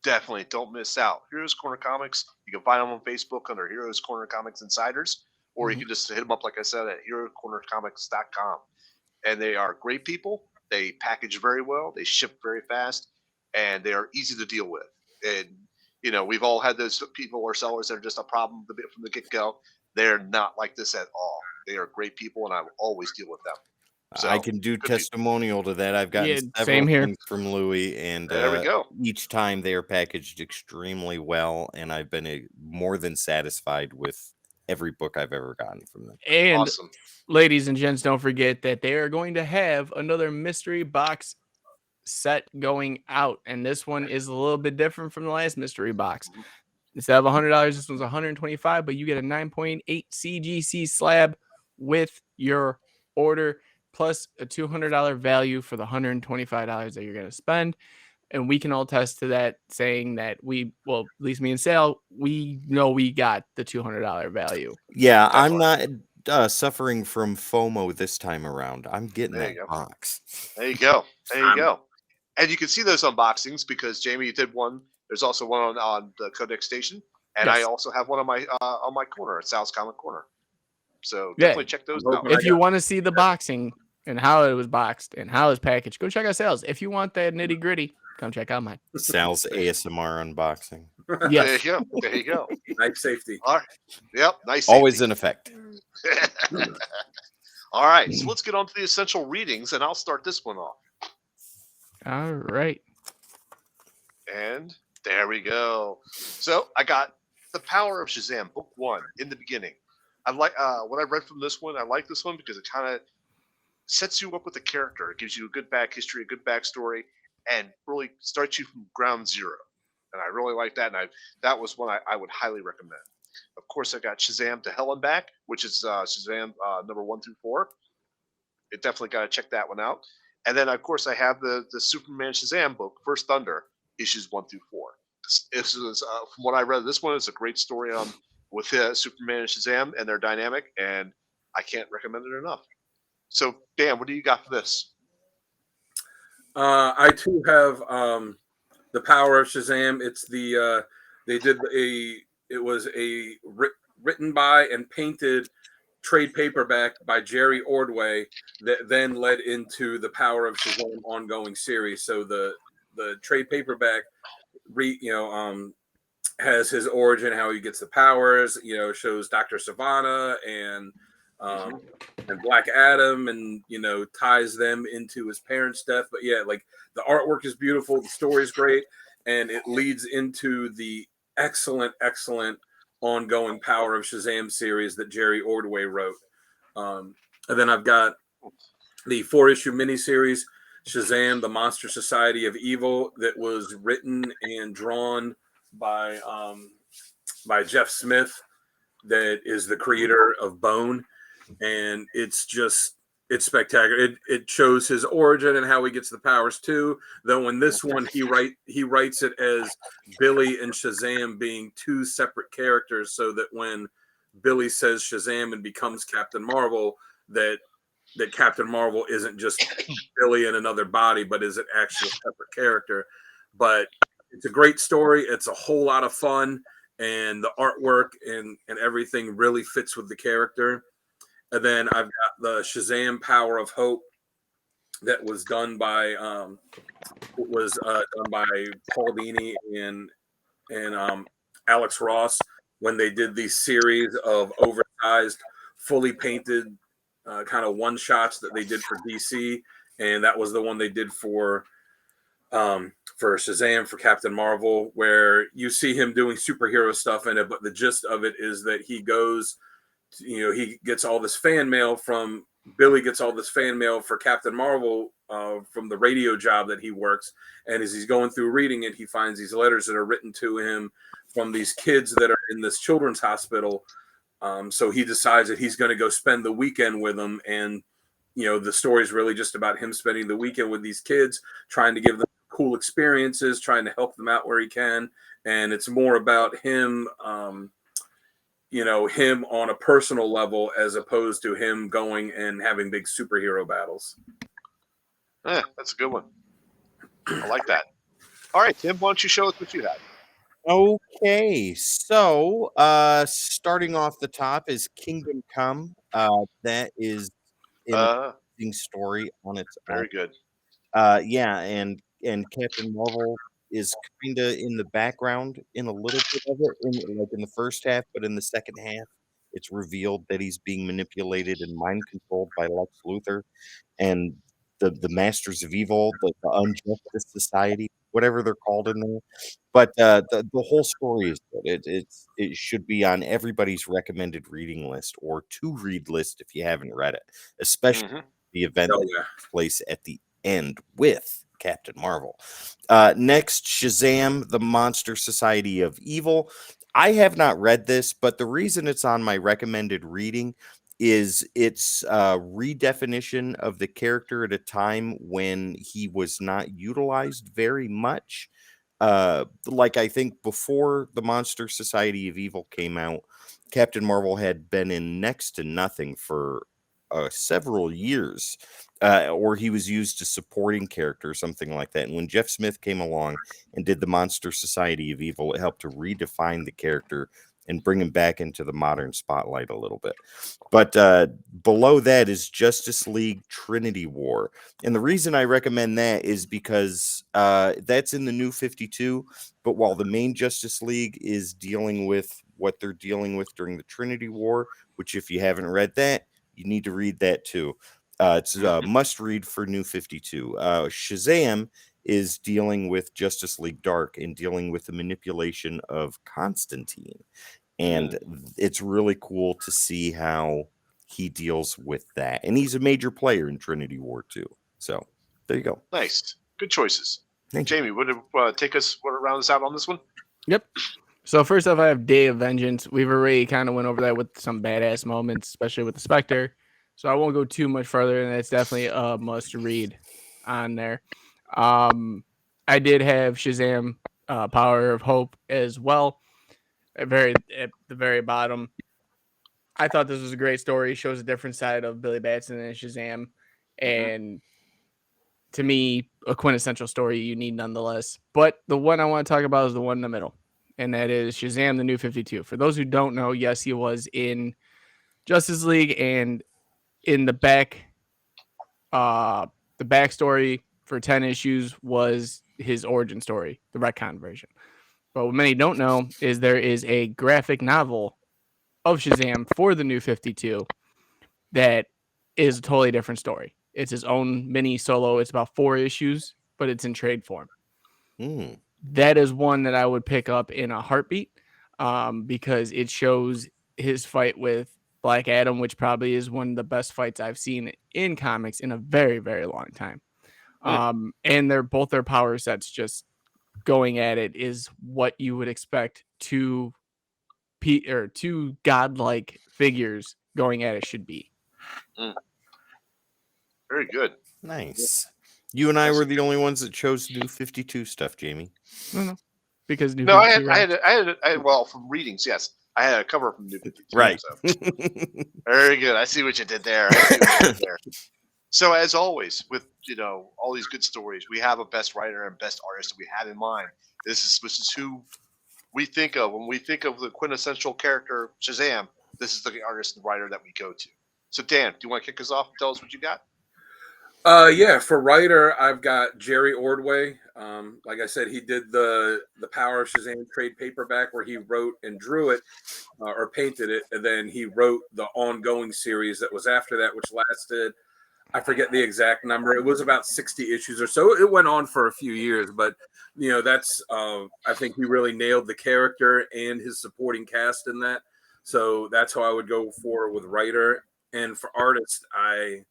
Speaker 1: Definitely don't miss out. Heroes Corner Comics, you can find them on Facebook under Heroes Corner Comics Insiders, or you can just hit them up, like I said, at heroscornercomics.com. And they are great people. They package very well. They ship very fast, and they are easy to deal with. And, you know, we've all had those people or sellers that are just a problem from the get-go. They're not like this at all. They are great people, and I will always deal with them. So,
Speaker 2: I can do testimonial to that. I've gotten several
Speaker 4: same here.
Speaker 2: things from Louis, and
Speaker 1: there we go.
Speaker 2: each time they are packaged extremely well, and I've been more than satisfied with every book I've ever gotten from them.
Speaker 4: And
Speaker 1: Awesome.
Speaker 4: ladies and gents, don't forget that they are going to have another mystery box set going out, and this one is a little bit different from the last mystery box. Instead of $100, this one's $125, but you get a 9.8 CGC slab with your order, plus a $200 value for the $125 that you're going to spend. And we can all attest to that, saying that at least me and Sal, we know we got the $200 value.
Speaker 2: Yeah,
Speaker 1: Definitely.
Speaker 2: I'm not suffering from FOMO this time around. I'm getting
Speaker 1: There
Speaker 2: that
Speaker 1: you go.
Speaker 2: box.
Speaker 1: There you go. There you go. And you can see those unboxings because Jamie did one. There's also one on the Codex Station, and I
Speaker 4: Yes.
Speaker 1: also have one on my corner at Sal's Comic Corner. So definitely check those out.
Speaker 4: If you want to see the boxing and how it was boxed and how it's packaged, go check out Sal's. If you want that nitty gritty, come check out mine.
Speaker 2: Sal's ASMR unboxing.
Speaker 4: Yes.
Speaker 1: There you go. There you go.
Speaker 3: Nice safety.
Speaker 1: All right. Yep. Nice.
Speaker 2: Always
Speaker 1: safety.
Speaker 2: in effect.
Speaker 1: All right. So let's get on to the essential readings, and I'll start this one off.
Speaker 4: All right.
Speaker 1: And there we go. So I got The Power of Shazam, Book 1, in the beginning. I like what I read from this one. I like this one because it kind of sets you up with the character. It gives you a good back history, a good backstory, and really starts you from ground zero. And I really like that. And that was one I would highly recommend. Of course, I got Shazam to Hell and Back, which is Shazam number 1 through 4. It definitely got to check that one out. And then, of course, I have the Superman Shazam book, First Thunder, issues 1 through 4. This is from what I read. This one is a great story with Superman and Shazam and their dynamic, and I can't recommend it enough. So, Dan, what do you got for this?
Speaker 3: I too have The Power of Shazam. It's it was a written by and painted trade paperback by Jerry Ordway that then led into the Power of Shazam ongoing series. So the trade paperback has his origin, how he gets the powers, shows Dr. Savannah and Black Adam, and ties them into his parents' death. But yeah, like the artwork is beautiful, the story is great, and it leads into the excellent ongoing Power of Shazam series that Jerry Ordway wrote. And then I've got the 4-issue miniseries Shazam: The Monster Society of Evil, that was written and drawn by Jeff Smith, that is the creator of Bone, and it's spectacular. It shows his origin and how he gets the powers too. Though in this one he writes it as Billy and Shazam being two separate characters, so that when Billy says Shazam and becomes Captain Marvel, that that Captain Marvel isn't just Billy in another body, but is an actual separate character. But it's a great story. It's a whole lot of fun, and the artwork and everything really fits with the character. And then I've got the Shazam Power of Hope that was done by Paul Dini and Alex Ross when they did these series of oversized, fully painted kind of one shots that they did for DC, and that was the one they did for Shazam, for Captain Marvel, where you see him doing superhero stuff in it, but the gist of it is that he goes, he gets all this fan mail from Billy, gets all this fan mail for Captain Marvel from the radio job that he works, and as he's going through reading it, he finds these letters that are written to him from these kids that are in this children's hospital. So he decides that he's going to go spend the weekend with them, and the story is really just about him spending the weekend with these kids, trying to give them cool experiences, trying to help them out where he can, and it's more about him. Him on a personal level as opposed to him going and having big superhero battles.
Speaker 1: That's a good one. I like that. All right, Tim, why don't you show us what you have?
Speaker 2: Okay, so starting off the top is Kingdom Come. That is an interesting story on its own.
Speaker 1: Very good.
Speaker 2: Yeah, and Captain Marvel is kind of in the background in a little bit of it, in the first half, but in the second half, it's revealed that he's being manipulated and mind controlled by Lex Luthor and the Masters of Evil, the Unjustice Society, whatever they're called in there. But the whole story is good. It should be on everybody's recommended reading list or to read list if you haven't read it, especially the event that takes place at the end with Captain Marvel. Next, Shazam, the Monster Society of Evil. I have not read this, but the reason it's on my recommended reading is its redefinition of the character at a time when he was not utilized very much. Like I think before the Monster Society of Evil came out, Captain Marvel had been in next to nothing for several years, or he was used as supporting character or something like that. And when Jeff Smith came along and did the Monster Society of Evil, it helped to redefine the character and bring him back into the modern spotlight a little bit. But below that is Justice League Trinity War. And the reason I recommend that is because that's in the New 52. But while the main Justice League is dealing with what they're dealing with during the Trinity War, which if you haven't read that, you need to read that too. It's a must read for New 52. Shazam is dealing with Justice League Dark and dealing with the manipulation of Constantine. And it's really cool to see how he deals with that. And he's a major player in Trinity War too. So there you go.
Speaker 1: Nice. Good choices.
Speaker 2: Thank
Speaker 1: Jamie, would take us round us out on this one?
Speaker 4: Yep. So first off, I have Day of Vengeance. We've already kind of went over that with some badass moments, especially with the Spectre. So I won't go too much further, and it's definitely a must read on there. I did have Shazam, Power of Hope as well. At the very bottom. I thought this was a great story. It shows a different side of Billy Batson and Shazam. And to me, a quintessential story you need nonetheless. But the one I want to talk about is the one in the middle. And that is Shazam, the New 52. For those who don't know, yes, he was in Justice League, and in the backstory for 10 issues was his origin story, the retcon version. But what many don't know is there is a graphic novel of Shazam for the New 52 that is a totally different story. It's his own mini solo. It's about 4 issues, but it's in trade form. That is one that I would pick up in a heartbeat because it shows his fight with Black Adam, which probably is one of the best fights I've seen in comics in a very, very long time. And they're both their power sets just going at it is what you would expect two godlike figures going at it should be.
Speaker 1: Very good.
Speaker 2: Nice. You and I were the only ones that chose New 52 stuff, Jamie.
Speaker 4: No, because New
Speaker 1: No,
Speaker 4: 52
Speaker 1: I had well, from readings, yes. I had a cover from New 52.
Speaker 2: Right.
Speaker 1: So. Very good. I see what you did there. So as always, with all these good stories, we have a best writer and best artist that we have in mind. This is who we think of when we think of the quintessential character Shazam. This is the artist and writer that we go to. So Dan, do you want to kick us off and tell us what you got?
Speaker 3: Yeah, for writer, I've got Jerry Ordway. Like I said, he did the Power of Shazam trade paperback where he wrote and drew it or painted it, and then he wrote the ongoing series that was after that, which lasted, I forget the exact number. It was about 60 issues or so. It went on for a few years, but that's I think he really nailed the character and his supporting cast in that. So that's how I would go for with writer. And for artist, I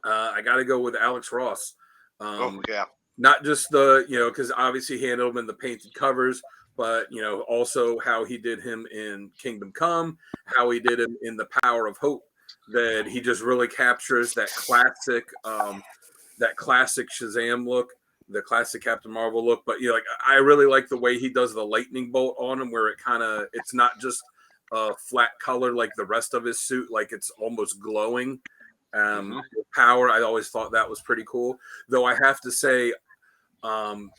Speaker 3: got to go with Alex Ross.
Speaker 1: Yeah.
Speaker 3: Not just the, because obviously he handled him in the painted covers, but, also how he did him in Kingdom Come, how he did him in The Power of Hope, that he just really captures that classic Shazam look, the classic Captain Marvel look. But, I really like the way he does the lightning bolt on him, where it's not just a flat color like the rest of his suit, like it's almost glowing. Power, I always thought that was pretty cool. Though I have to say,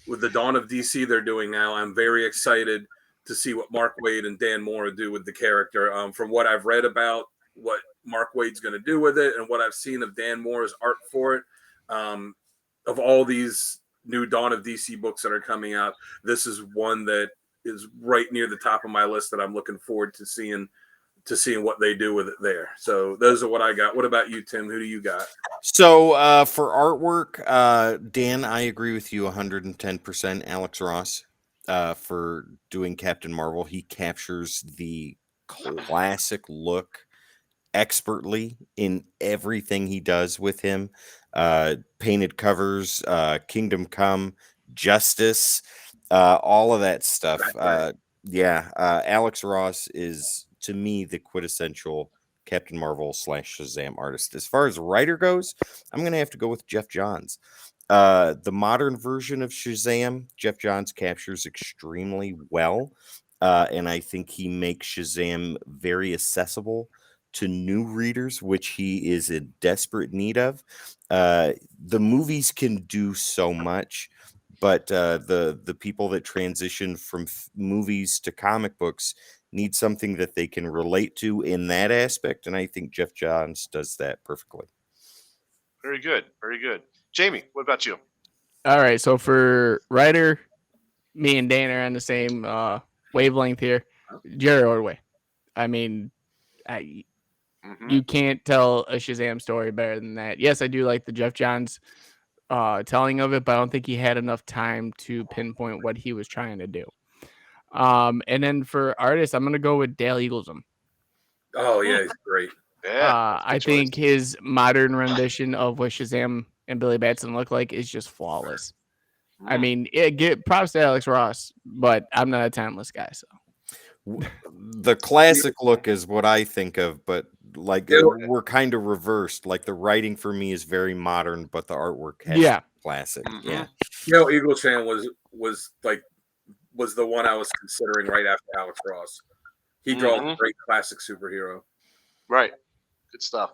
Speaker 3: with the Dawn of DC they're doing now, I'm very excited to see what Mark Waid and Dan Mora do with the character. From what I've read about what Mark Waid's going to do with it and what I've seen of Dan Mora's art for it, of all these new Dawn of DC books that are coming out, this is one that is right near the top of my list that I'm looking forward to seeing what they do with it there. So those are what I got. What about you, Tim? Who do you got?
Speaker 2: So for artwork, Dan, I agree with you 110%. Alex Ross for doing Captain Marvel. He captures the classic look expertly in everything he does with him. Painted covers, Kingdom Come, Justice, all of that stuff. Alex Ross is, to me, the quintessential Captain Marvel / Shazam artist. As far as writer goes, I'm going to have to go with Jeff Johns. The modern version of Shazam, Jeff Johns captures extremely well. And I think he makes Shazam very accessible to new readers, which he is in desperate need of. The movies can do so much, but the people that transition from movies to comic books need something that they can relate to in that aspect, and I think Jeff Johns does that perfectly.
Speaker 1: Very good. Very good. Jamie, what about you?
Speaker 4: All right, so for writer, me and Dan are on the same wavelength here. Jerry Ordway. I mean, you can't tell a Shazam story better than that. Yes, I do like the Jeff Johns telling of it, but I don't think he had enough time to pinpoint what he was trying to do. And then for artists, I'm gonna go with Dale Eaglesham.
Speaker 3: Oh yeah, he's great.
Speaker 1: Yeah,
Speaker 4: I think his modern rendition of what Shazam and Billy Batson look like is just flawless. I mean, get props to Alex Ross, but I'm not a timeless guy, so.
Speaker 2: The classic look is what I think of, but we're kind of reversed. Like the writing for me is very modern, but the artwork has classic. Yeah.
Speaker 3: Eaglesham was the one I was considering right after Alex Ross. He draws a great classic superhero.
Speaker 1: Right. Good stuff.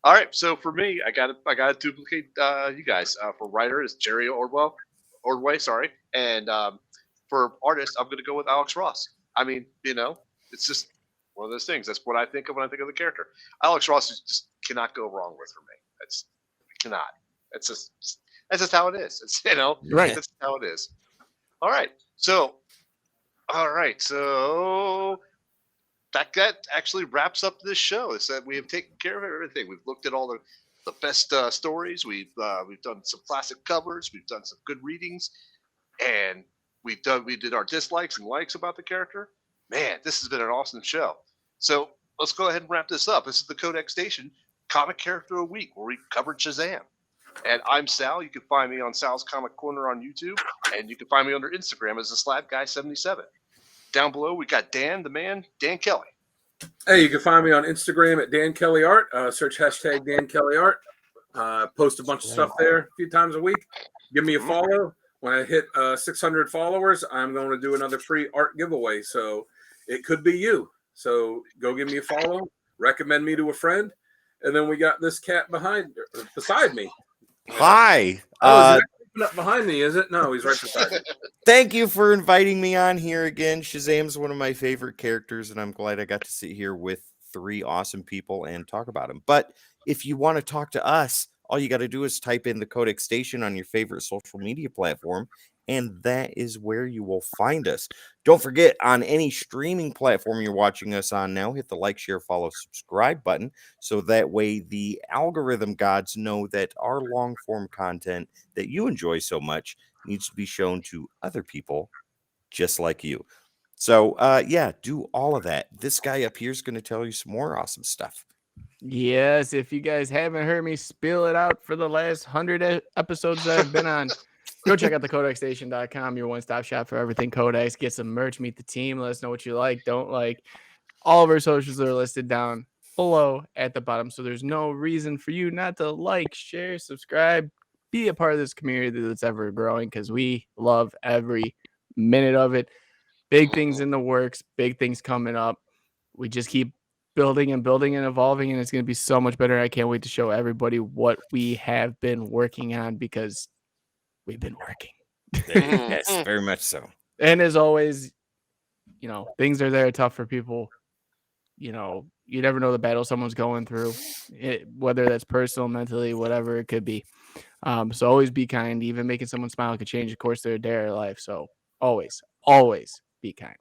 Speaker 1: All right. So for me, I gotta duplicate you guys. For writer is Jerry Ordway, sorry. And for artist, I'm gonna go with Alex Ross. I mean, it's just one of those things. That's what I think of when I think of the character. Alex Ross just cannot go wrong with for me. Cannot. That's just how it is. It's
Speaker 4: right.
Speaker 1: That's how it is. All right. So that actually wraps up this show. It's that we have taken care of everything. We've looked at all the best stories. We've done some classic covers. We've done some good readings, and we did our dislikes and likes about the character. Man, this has been an awesome show. So let's go ahead and wrap this up. This is the Codex Station Comic Character of the Week, where we covered Shazam. And I'm Sal. You can find me on Sal's Comic Corner on YouTube, and you can find me under Instagram as the Slab Guy 77. Down below, we got Dan, the man, Dan Kelly.
Speaker 3: Hey, you can find me on Instagram at Dan Kelly Art. Search hashtag Dan Kelly Art. Post a bunch of stuff there a few times a week. Give me a follow. When I hit 600 followers, I'm going to do another free art giveaway. So it could be you. So go give me a follow, recommend me to a friend, and then we got this cat beside me.
Speaker 2: Hi.
Speaker 3: Oh, is it up behind me? Is it? No, he's right beside me.
Speaker 2: Thank you for inviting me on here again. Shazam's one of my favorite characters, and I'm glad I got to sit here with 3 awesome people and talk about him. But if you want to talk to us, all you got to do is type in the Codex Station on your favorite social media platform, and that is where you will find us. Don't forget, on any streaming platform you're watching us on now, hit the like, share, follow, subscribe button, so that way the algorithm gods know that our long-form content that you enjoy so much needs to be shown to other people just like you. So, yeah, do all of that. This guy up here is going to tell you some more awesome stuff.
Speaker 4: Yes, if you guys haven't heard me spill it out for the last 100 episodes that I've been on, go check out the codexstation.com, your one-stop shop for everything Codex. Get some merch, meet the team, let us know what you like, don't like. All of our socials are listed down below at the bottom, so there's no reason for you not to like, share, subscribe, be a part of this community that's ever growing, because we love every minute of it. Big things in the works, big things coming up. We just keep building and evolving, and it's going to be so much better. I can't wait to show everybody what we have been working on, because we've been working.
Speaker 2: Yes, very much so.
Speaker 4: And as always, things are there tough for people. You never know the battle someone's going through, whether that's personal, mentally, whatever it could be. So always be kind. Even making someone smile could change the course of their life. So always be kind.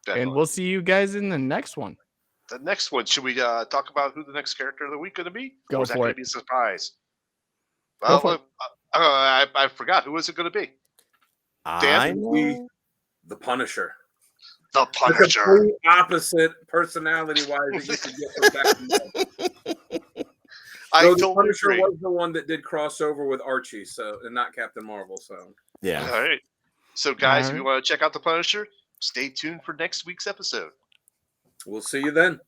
Speaker 1: Definitely.
Speaker 4: And we'll see you guys in the next one.
Speaker 1: The next one, should we talk about who the next character of the week going to be?
Speaker 4: Go
Speaker 1: or is that
Speaker 4: for
Speaker 1: going
Speaker 4: it.
Speaker 1: to be a surprise?
Speaker 4: Go for it.
Speaker 1: I forgot. Who is it going to be? Dan?
Speaker 3: The Punisher.
Speaker 1: The
Speaker 3: The
Speaker 1: Punisher.
Speaker 3: complete opposite personality-wise. You could get from back and forth.
Speaker 1: I
Speaker 3: The
Speaker 1: totally
Speaker 3: Punisher
Speaker 1: agree.
Speaker 3: was the one that did crossover with Archie, and not Captain Marvel. So
Speaker 2: Yeah.
Speaker 1: All right. So, guys,
Speaker 4: All
Speaker 1: if you
Speaker 4: right.
Speaker 1: want to check out the Punisher, stay tuned for next week's episode.
Speaker 3: we'll see you then.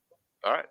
Speaker 1: All right.